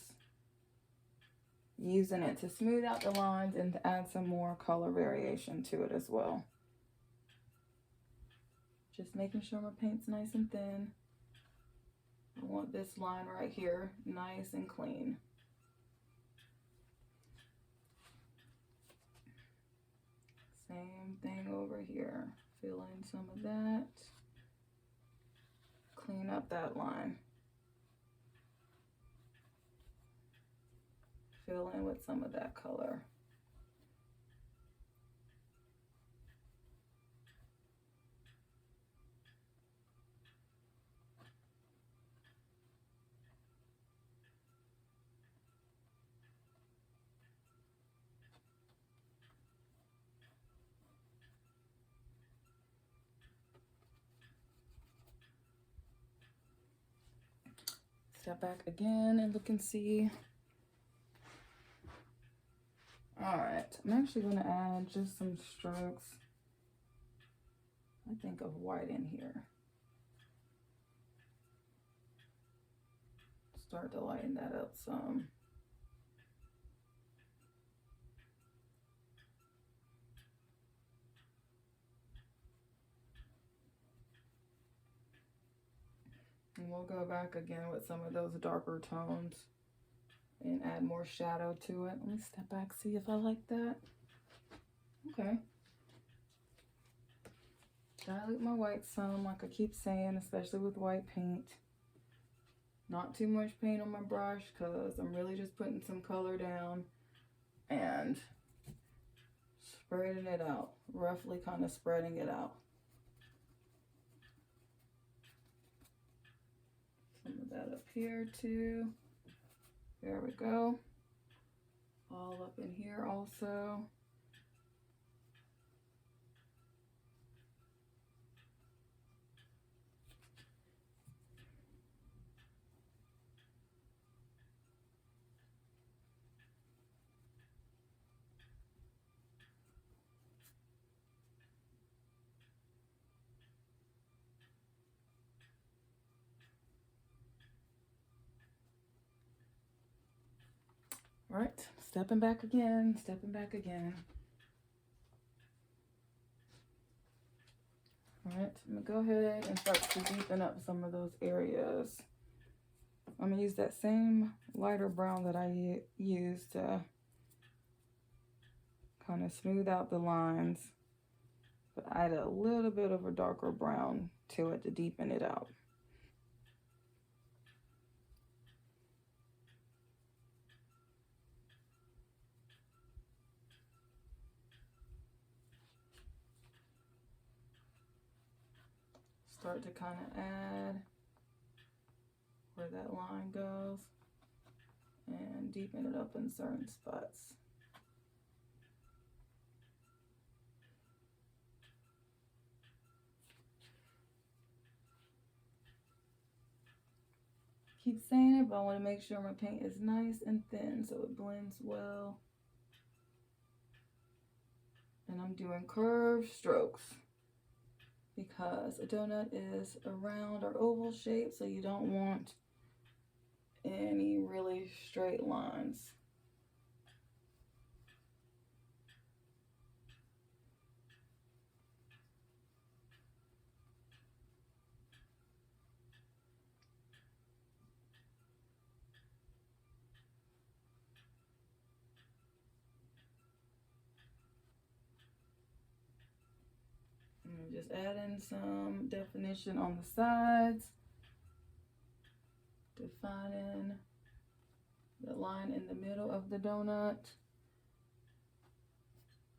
S1: using it to smooth out the lines and to add some more color variation to it as well. Just making sure my paint's nice and thin. I want this line right here nice and clean. Same thing over here. Fill in some of that. Clean up that line. Fill in with some of that color. Step back again and look and see All right, I'm actually going to add just some strokes, I think, of white in here. Start to lighten that up some. And we'll go back again with some of those darker tones and add more shadow to it. Let me step back, see if I like that. Okay. Dilute my white some, like I keep saying, especially with white paint. Not too much paint on my brush because I'm really just putting some color down and spreading it out, roughly kind of spreading it out. Some of that up here too. There we go. All up in here also. All right, stepping back again, stepping back again. All right, I'm gonna go ahead and start to deepen up some of those areas. I'm gonna use that same lighter brown that I used to kind of smooth out the lines, but add a little bit of a darker brown to it to deepen it out. Start to kind of add where that line goes and deepen it up in certain spots. Keep saying it, but I want to make sure my paint is nice and thin so it blends well. And I'm doing curved strokes because a donut is a round or oval shape, so you don't want any really straight lines. And just add in some definition on the sides, defining the line in the middle of the donut,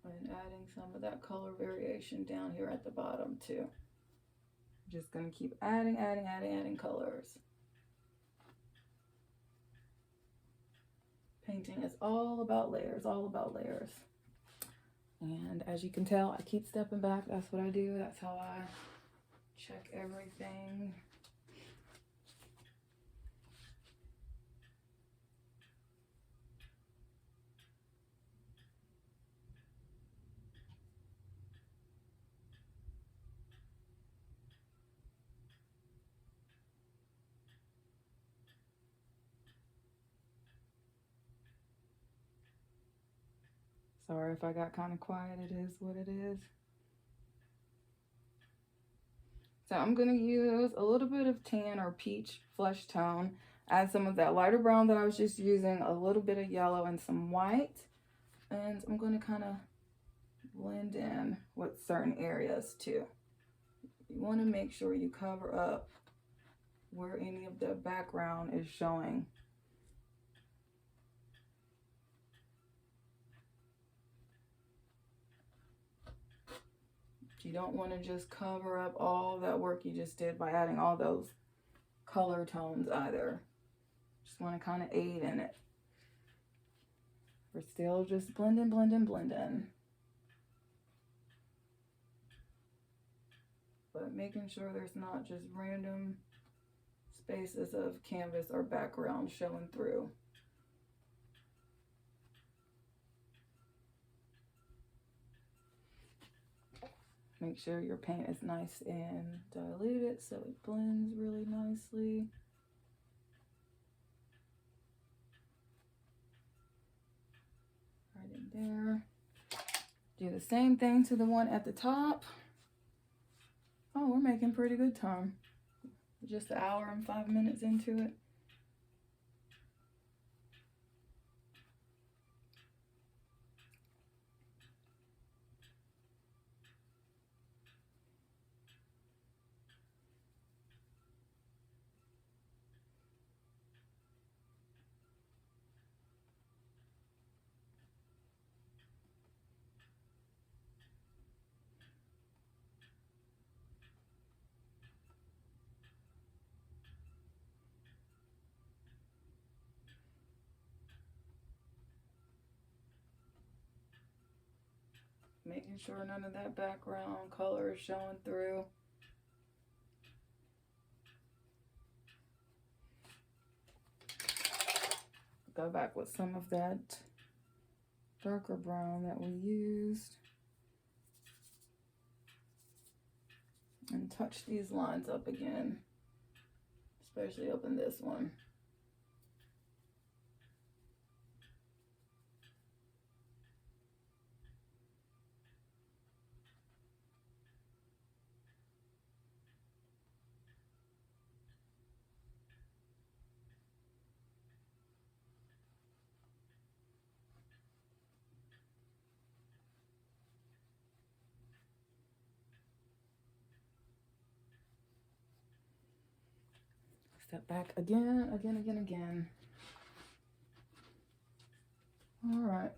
S1: and adding some of that color variation down here at the bottom too. Just gonna keep adding colors. Painting is all about layers, all about layers. And as you can tell, I keep stepping back. That's what I do. That's how I check everything. Sorry if I got kind of quiet. It is what it is. So I'm going to use a little bit of tan or peach flesh tone, add some of that lighter brown that I was just using, a little bit of yellow and some white. And I'm going to kind of blend in with certain areas too. You want to make sure you cover up where any of the background is showing. You don't want to just cover up all that work you just did by adding all those color tones either. Just want to kind of aid in it. We're still just blending. But making sure there's not just random spaces of canvas or background showing through. Make sure your paint is nice and diluted so it blends really nicely. Right in there. Do the same thing to the one at the top. Oh, we're making pretty good time. Just an hour and 5 minutes into it. Making sure none of that background color is showing through. Go back with some of that darker brown that we used. And touch these lines up again, especially up in this one. Step back again. All right.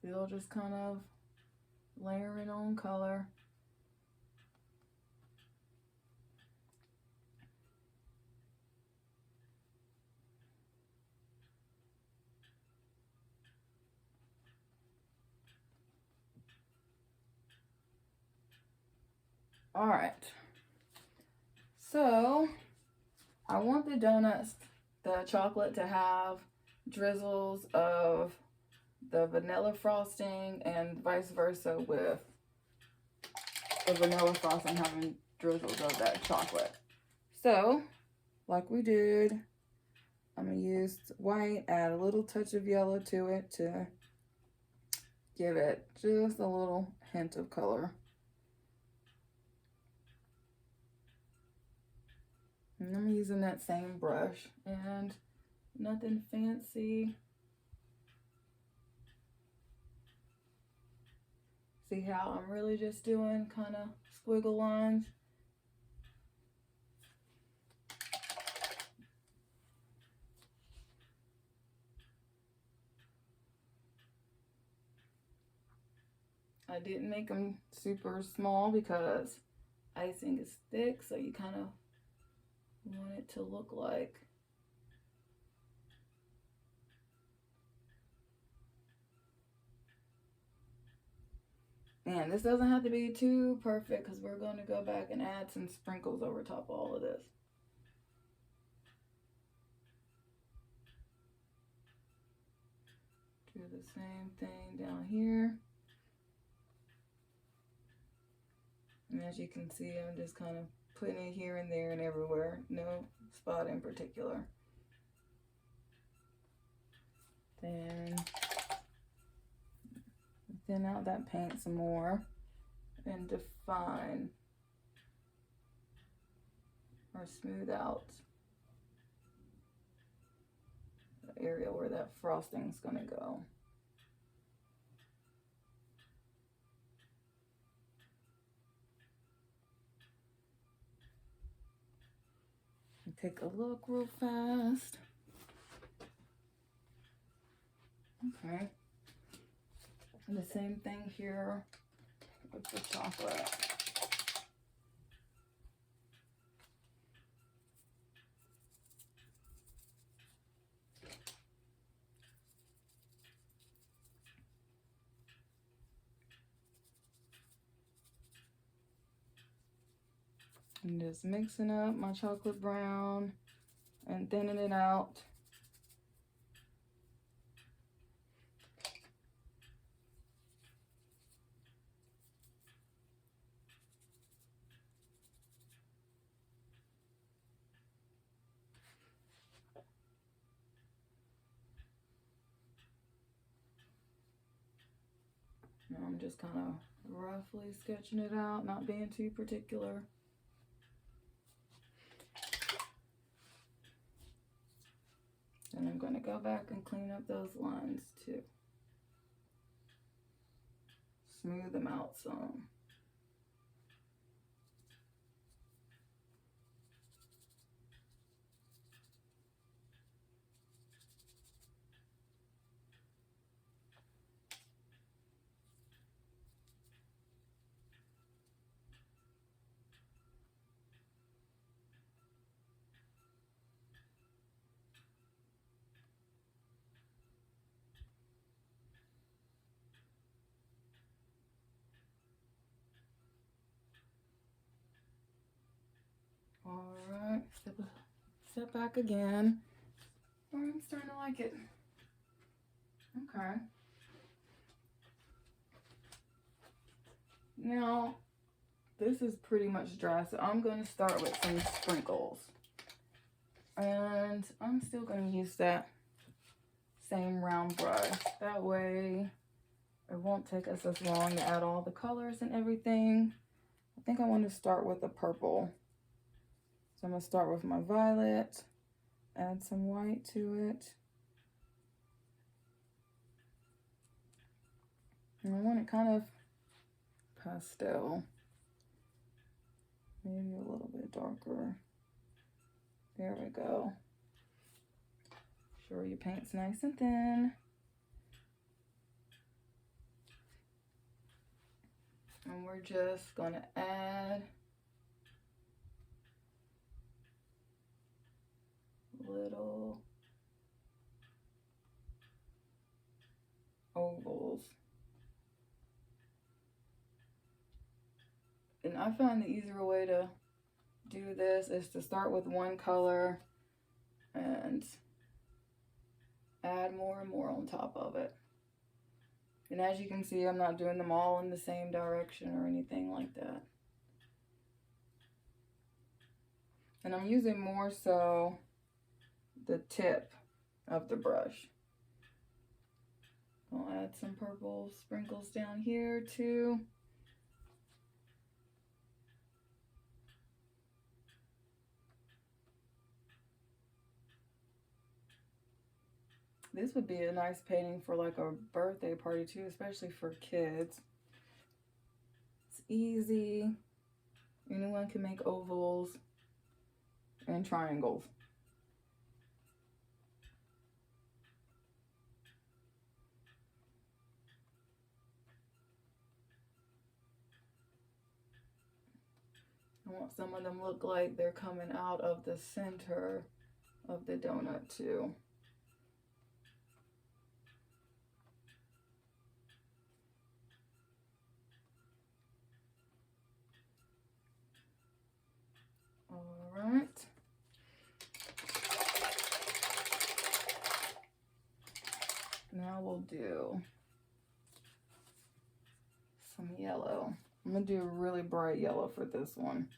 S1: Still just kind of layering on color. All right. So I want the donuts, the chocolate, to have drizzles of the vanilla frosting and vice versa with the vanilla frosting having drizzles of that chocolate. So, like we did, I'm going to use white, add a little touch of yellow to it to give it just a little hint of color. And I'm using that same brush and nothing fancy. See how I'm really just doing kind of squiggle lines? I didn't make them super small because icing is thick, so you kind of want it to look like man, this doesn't have to be too perfect because we're going to go back and add some sprinkles over top of all of this. Do the same thing down here. And as you can see, I'm just kind of putting it here and there and everywhere. No spot in particular. Then thin out that paint some more and define or smooth out area where that frosting's gonna go. Take a look real fast. Okay. And the same thing here with the chocolate. I'm just mixing up my chocolate brown and thinning it out. Now I'm just kind of roughly sketching it out, not being too particular. And I'm going to go back and clean up those lines too. Smooth them out some. All right, step back again. Oh, I'm starting to like it. Okay. Now, this is pretty much dry, so I'm going to start with some sprinkles. And I'm still going to use that same round brush. That way, it won't take us as long to add all the colors and everything. I think I want to start with a purple. So I'm going to start with my violet, add some white to it. And I want it kind of pastel. Maybe a little bit darker. There we go. Sure your paint's nice and thin. And we're just gonna add little ovals. And I found the easier way to do this is to start with one color and add more and more on top of it. And as you can see, I'm not doing them all in the same direction or anything like that. And I'm using more so the tip of the brush. I'll add some purple sprinkles down here too. This would be a nice painting for like a birthday party too, especially for kids. It's easy. Anyone can make ovals and triangles. I want some of them look like they're coming out of the center of the donut too. All right. Now we'll do some yellow. I'm gonna do a really bright yellow for this one.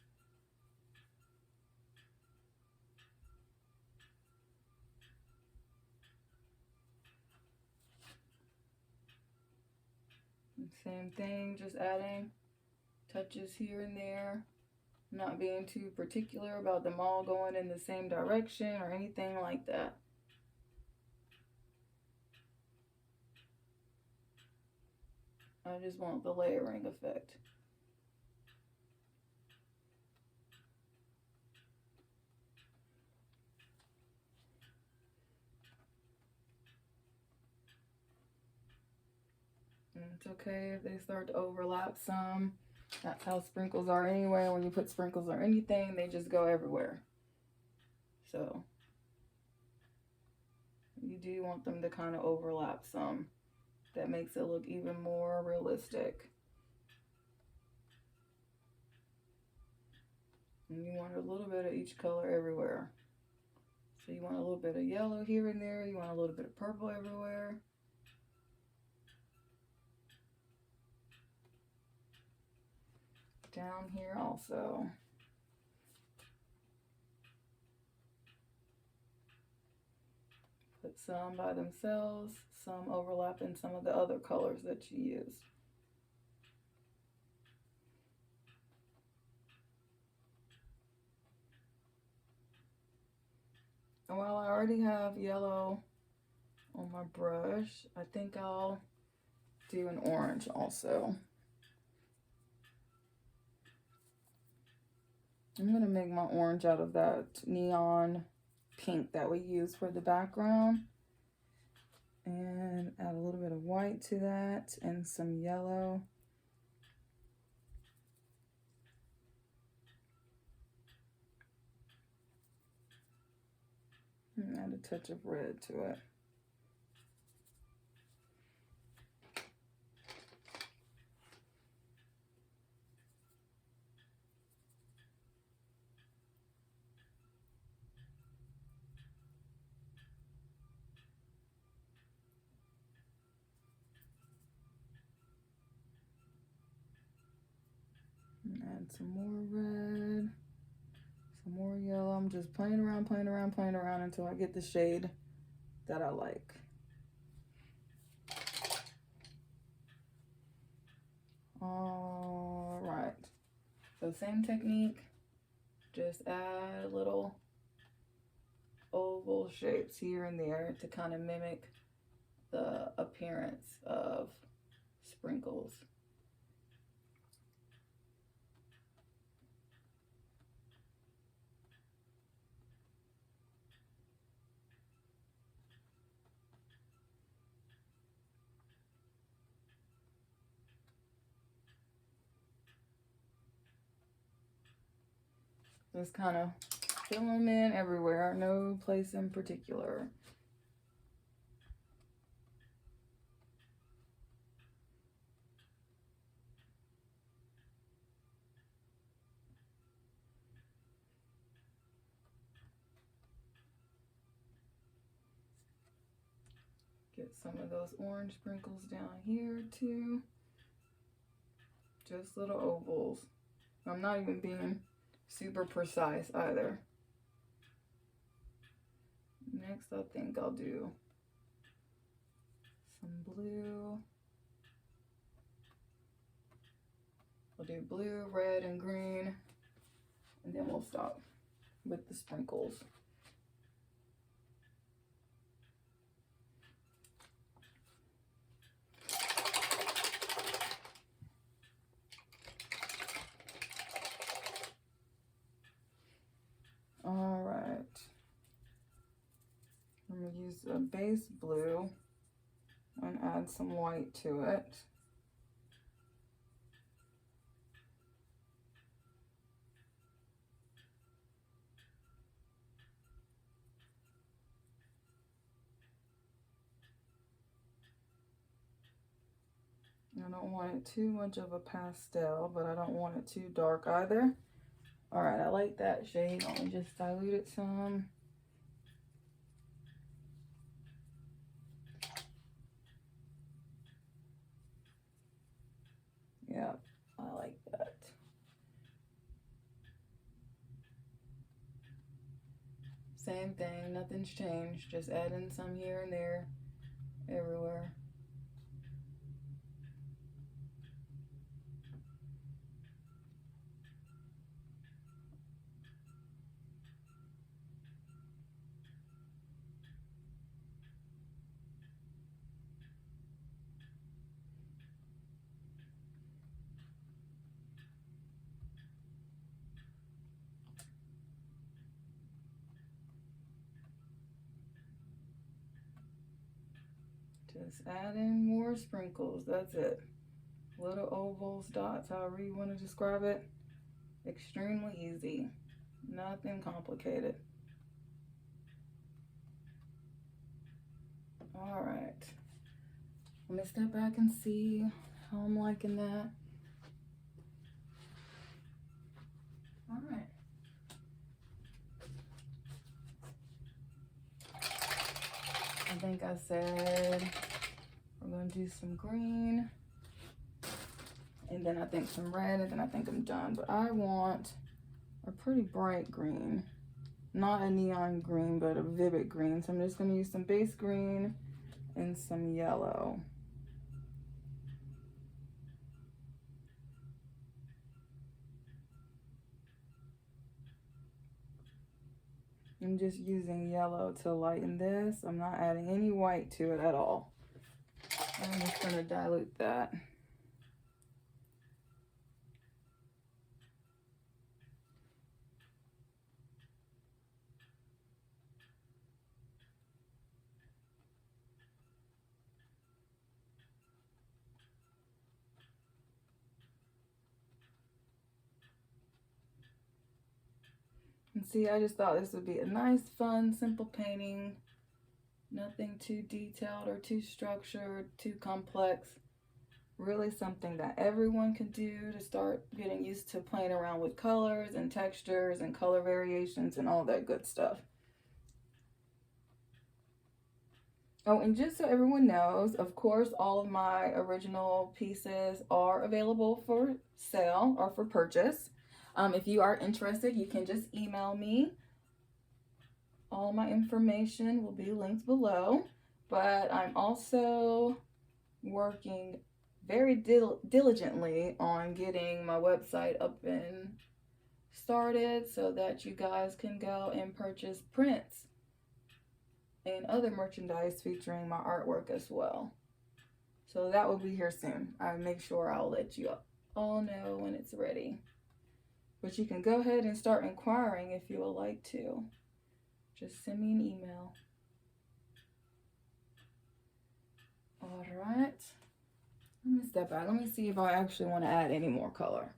S1: Same thing, just adding touches here and there. Not being too particular about them all going in the same direction or anything like that. I just want the layering effect. And it's okay if they start to overlap some. That's how sprinkles are anyway. When you put sprinkles on anything, they just go everywhere. So you do want them to kind of overlap some. That makes it look even more realistic. And you want a little bit of each color everywhere. So you want a little bit of yellow here and there. You want a little bit of purple everywhere. Down here also. Put some by themselves, some overlap in some of the other colors that you use. And while I already have yellow on my brush, I think I'll do an orange also. I'm gonna make my orange out of that neon pink that we use for the background. And add a little bit of white to that and some yellow. And add a touch of red to it. And add some more red, some more yellow. I'm just playing around until I get the shade that I like. All right, so same technique, just add little oval shapes here and there to kind of mimic the appearance of sprinkles. Just kind of fill them in everywhere, no place in particular. Get some of those orange sprinkles down here too. Just little ovals. I'm not even being super precise either. Next, I think I'll do some blue. We'll do blue, red, and green, and then we'll stop with the sprinkles. All right, I'm gonna use a base blue and add some white to it. I don't want it too much of a pastel, but I don't want it too dark either. All right, I like that shade. Let me just dilute it some. Yeah, I like that. Same thing, nothing's changed. Just adding some here and there, everywhere. Just add in more sprinkles. That's it. Little ovals, dots, however you want to describe it. Extremely easy. Nothing complicated. All right. Let me step back and see how I'm liking that. All right. I think I said we're going to do some green, and then I think some red, and then I think I'm done. But I want a pretty bright green, not a neon green, but a vivid green. So I'm just going to use some base green and some yellow. I'm just using yellow to lighten this. I'm not adding any white to it at all. I'm just going to dilute that. And see, I just thought this would be a nice, fun, simple painting. Nothing too detailed or too structured, too complex. Really something that everyone can do to start getting used to playing around with colors and textures and color variations and all that good stuff. Oh, and just so everyone knows, of course, all of my original pieces are available for sale or for purchase. If you are interested, you can just email me. All my information will be linked below, but I'm also working very diligently on getting my website up and started so that you guys can go and purchase prints and other merchandise featuring my artwork as well. So that will be here soon. I'll make sure I'll let you all know when it's ready. But you can go ahead and start inquiring if you would like to. Just send me an email. All right. Let me step back. Let me see if I actually want to add any more color.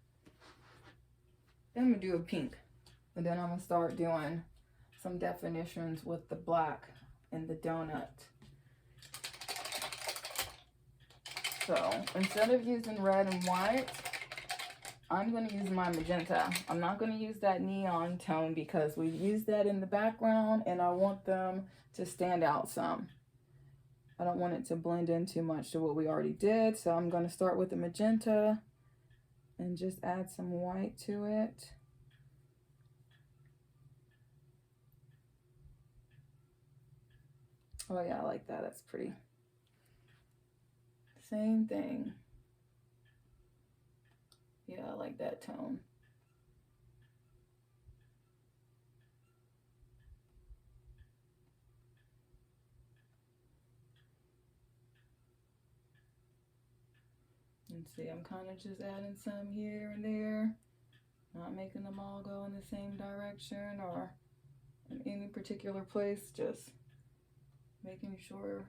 S1: Then I'm going to do a pink. And then I'm going to start doing some definitions with the black and the donut. So instead of using red and white, I'm going to use my magenta. I'm not going to use that neon tone because we've used that in the background and I want them to stand out some. I don't want it to blend in too much to what we already did. So I'm going to start with the magenta and just add some white to it. Oh yeah, I like that. That's pretty. Same thing. Yeah, I like that tone. And see, I'm kind of just adding some here and there, not making them all go in the same direction or in any particular place, just making sure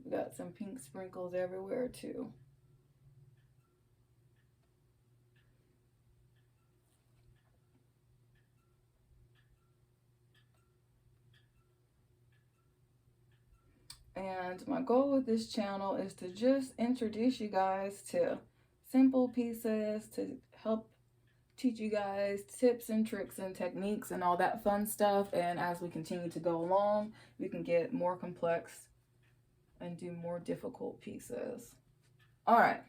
S1: we got some pink sprinkles everywhere too. And my goal with this channel is to just introduce you guys to simple pieces to help teach you guys tips and tricks and techniques and all that fun stuff. And as we continue to go along, we can get more complex and do more difficult pieces. All right.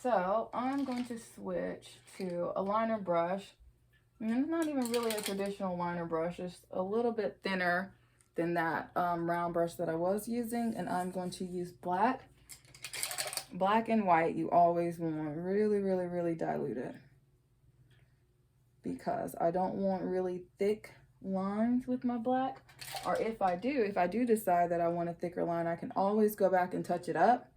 S1: So I'm going to switch to a liner brush. And it's not even really a traditional liner brush. It's a little bit thinner than that round brush that I was using. And I'm going to use black. Black and white, you always want really, really, really diluted. Because I don't want really thick lines with my black. Or if I do decide that I want a thicker line, I can always go back and touch it up.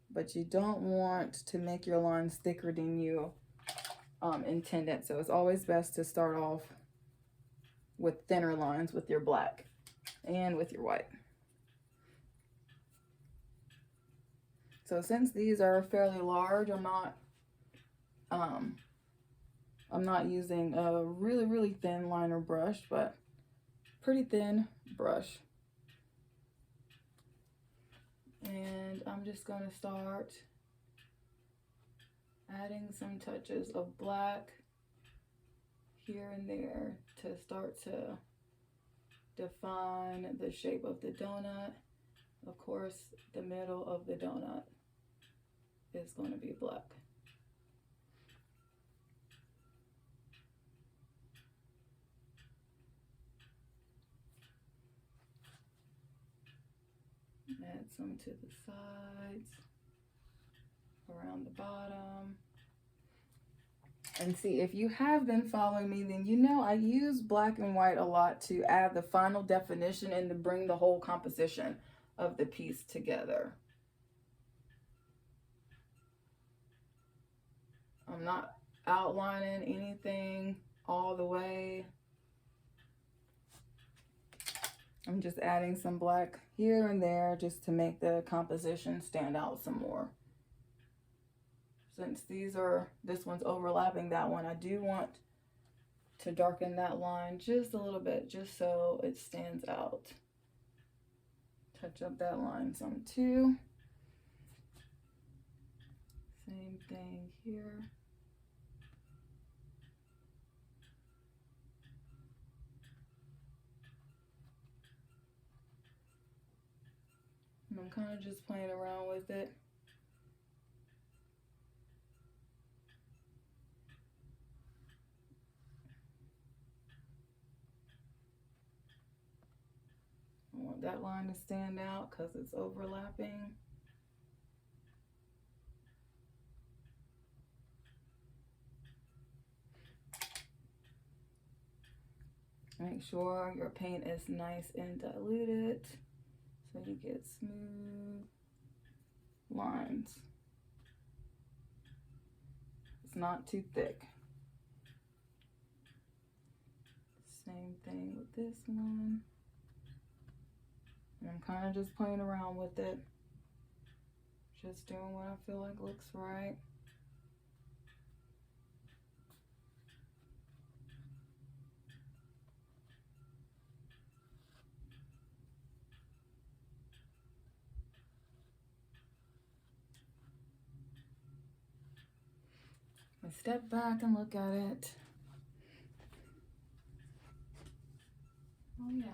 S1: But you don't want to make your lines thicker than you intended. So it's always best to start off with thinner lines with your black and with your white. So since these are fairly large, I'm not using a really thin liner brush, but pretty thin brush. And I'm just going to start adding some touches of black here and there to start to define the shape of the donut. Of course, the middle of the donut is going to be black. Add some to the sides, around the bottom. And see, if you have been following me, then you know I use black and white a lot to add the final definition and to bring the whole composition of the piece together. I'm not outlining anything all the way. I'm just adding some black here and there just to make the composition stand out some more. Since this one's overlapping that one, I do want to darken that line just a little bit, just so it stands out. Touch up that line some too. Same thing here. And I'm kind of just playing around with it. I want that line to stand out because it's overlapping. Make sure your paint is nice and diluted so you get smooth lines. It's not too thick. Same thing with this one. And I'm kind of just playing around with it. Just doing what I feel like looks right. I step back and look at it. Oh yeah.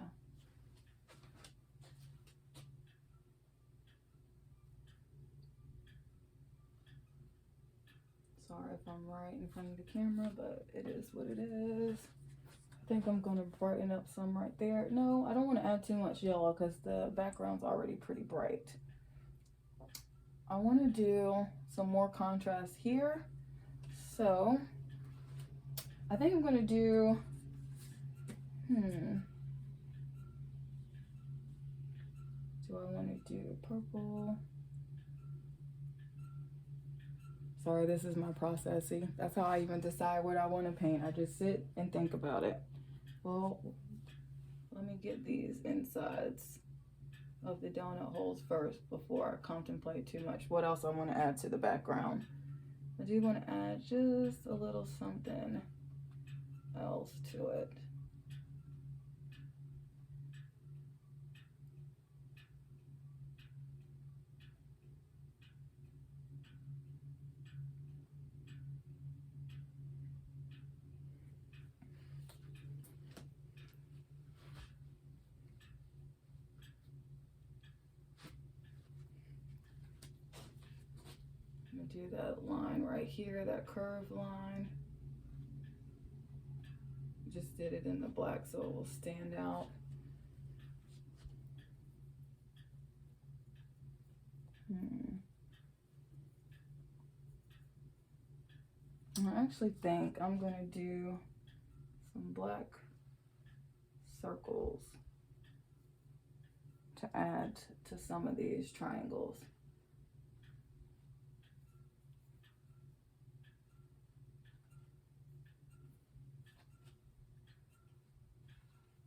S1: Sorry if I'm right in front of the camera, but it is what it is. I think I'm going to brighten up some right there. No, I don't want to add too much yellow because the background's already pretty bright. I want to do some more contrast here. So I think I'm going to do, do I want to do purple? Sorry, this is my process. See, that's how I even decide what I want to paint. I just sit and think about it. Well, let me get these insides of the donut holes first before I contemplate too much what else I want to add to the background. I do want to add just a little something else to it. I'm gonna do that line right here, that curved line. Just did it in the black so it will stand out. I actually think I'm gonna do some black circles to add to some of these triangles.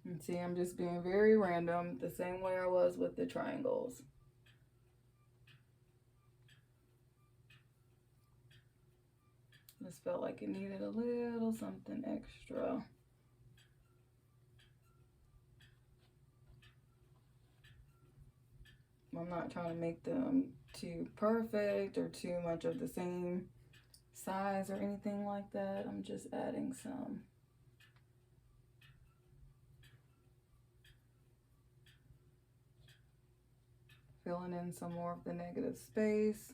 S1: And see, I'm just being very random, the same way I was with the triangles. Just felt like it needed a little something extra. I'm not trying to make them too perfect or too much of the same size or anything like that. I'm just adding some. Filling in some more of the negative space.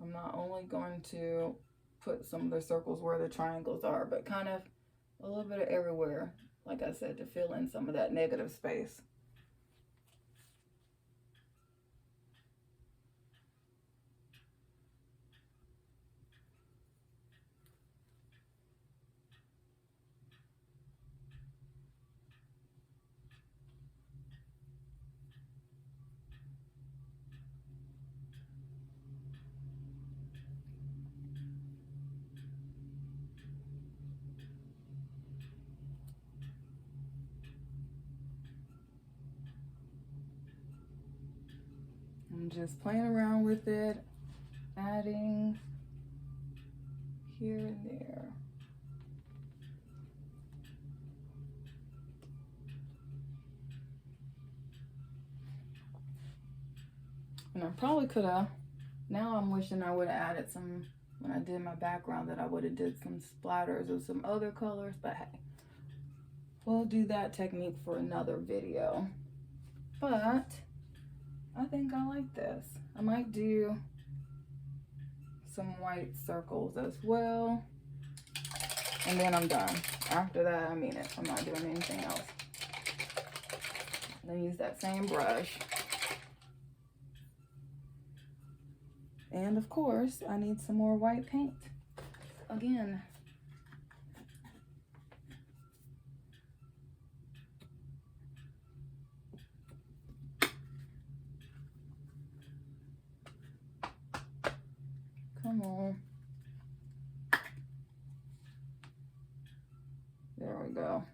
S1: I'm not only going to put some of the circles where the triangles are, but kind of a little bit of everywhere, like I said, to fill in some of that negative space. I'm just playing around with it, adding here and there. And I probably could have, now I'm wishing I would have added some, when I did my background, that I would have did some splatters of some other colors, but hey, we'll do that technique for another video. But I think I like this. I might do some white circles as well. And then I'm done. After that, I mean it. I'm not doing anything else. I'm gonna use that same brush. And of course, I need some more white paint. Again. Come on. There we go.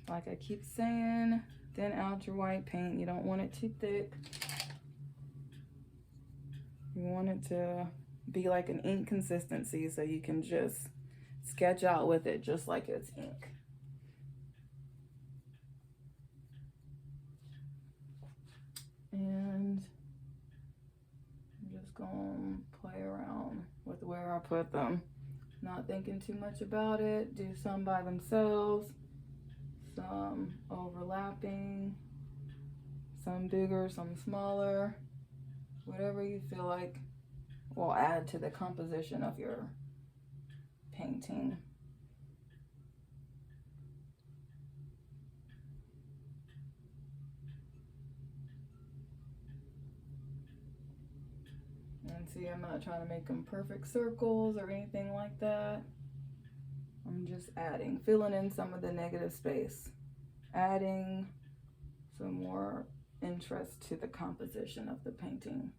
S1: Like I keep saying, thin out your white paint. You don't want it too thick. You want it to be like an ink consistency so you can just sketch out with it just like it's ink. And I'm just gonna play around with where I put them. Not thinking too much about it. Do some by themselves, some overlapping, some bigger, some smaller. Whatever you feel like will add to the composition of your painting. And see, I'm not trying to make them perfect circles or anything like that. I'm just adding, filling in some of the negative space, adding some more interest to the composition of the painting.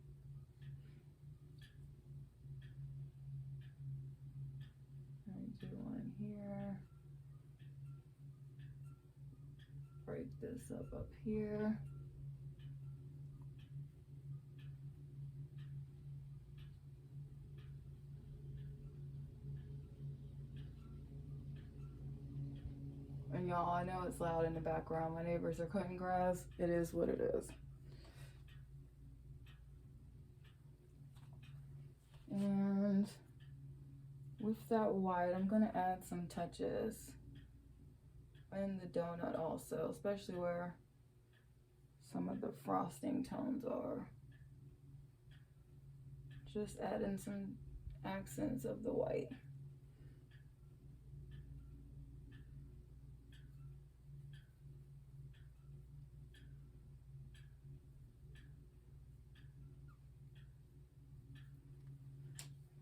S1: I do one here. Break this up here. And y'all, I know it's loud in the background. My neighbors are cutting grass. It is what it is. And with that white, I'm gonna add some touches in the donut also, especially where some of the frosting tones are. Just adding some accents of the white.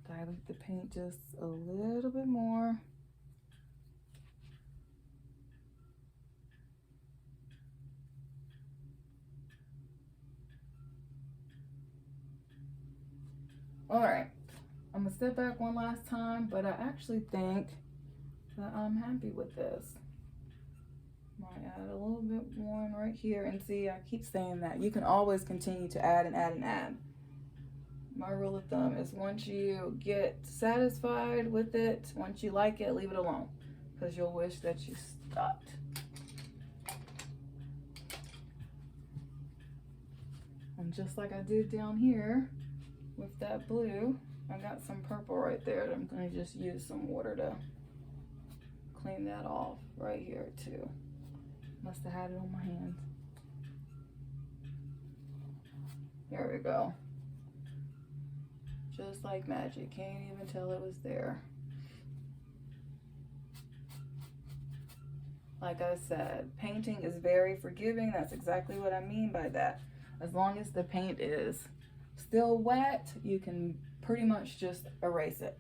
S1: Dilute the paint just a little bit more. All right, I'm gonna step back one last time, but I actually think that I'm happy with this. Might add a little bit more right here. And see, I keep saying that. You can always continue to add and add and add. My rule of thumb is once you get satisfied with it, once you like it, leave it alone, because you'll wish that you stopped. And just like I did down here with that blue, I got some purple right there that I'm going to just use some water to clean that off right here too. Must have had it on my hands. There we go. Just like magic, can't even tell it was there. Like I said, painting is very forgiving. That's exactly what I mean by that. As long as the paint is still wet, you can pretty much just erase it.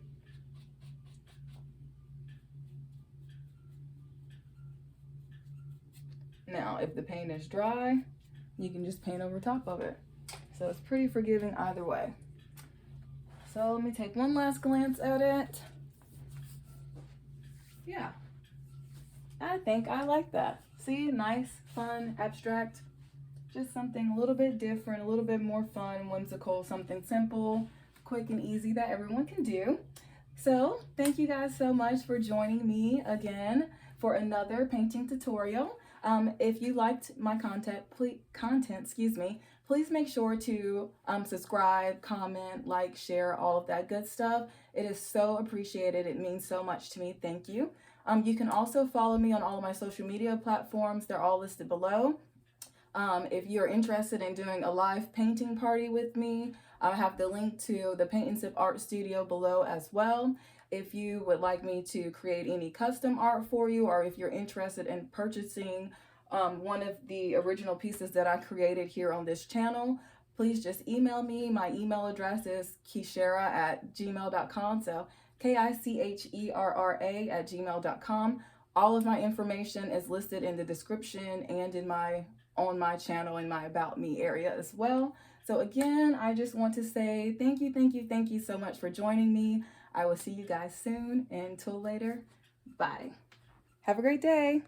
S1: Now, if the paint is dry, you can just paint over top of it. So it's pretty forgiving either way. So let me take one last glance at it. Yeah, I think I like that. See, nice, fun, abstract, just something a little bit different, a little bit more fun, whimsical, something simple, quick and easy that everyone can do. So thank you guys so much for joining me again for another painting tutorial. If you liked my content, please make sure to subscribe, comment, like, share, all of that good stuff. It is so appreciated. It means so much to me. Thank you. You can also follow me on all of my social media platforms. They're all listed below. If you're interested in doing a live painting party with me, I have the link to the Paint and Sip Art Studio below as well. If you would like me to create any custom art for you, or if you're interested in purchasing one of the original pieces that I created here on this channel, please just email me. My email address is kicherra@gmail.com. So KICHERRA@gmail.com. All of my information is listed in the description and in on my channel in my About Me area as well. So again, I just want to say thank you so much for joining me. I will see you guys soon. Until later, bye. Have a great day.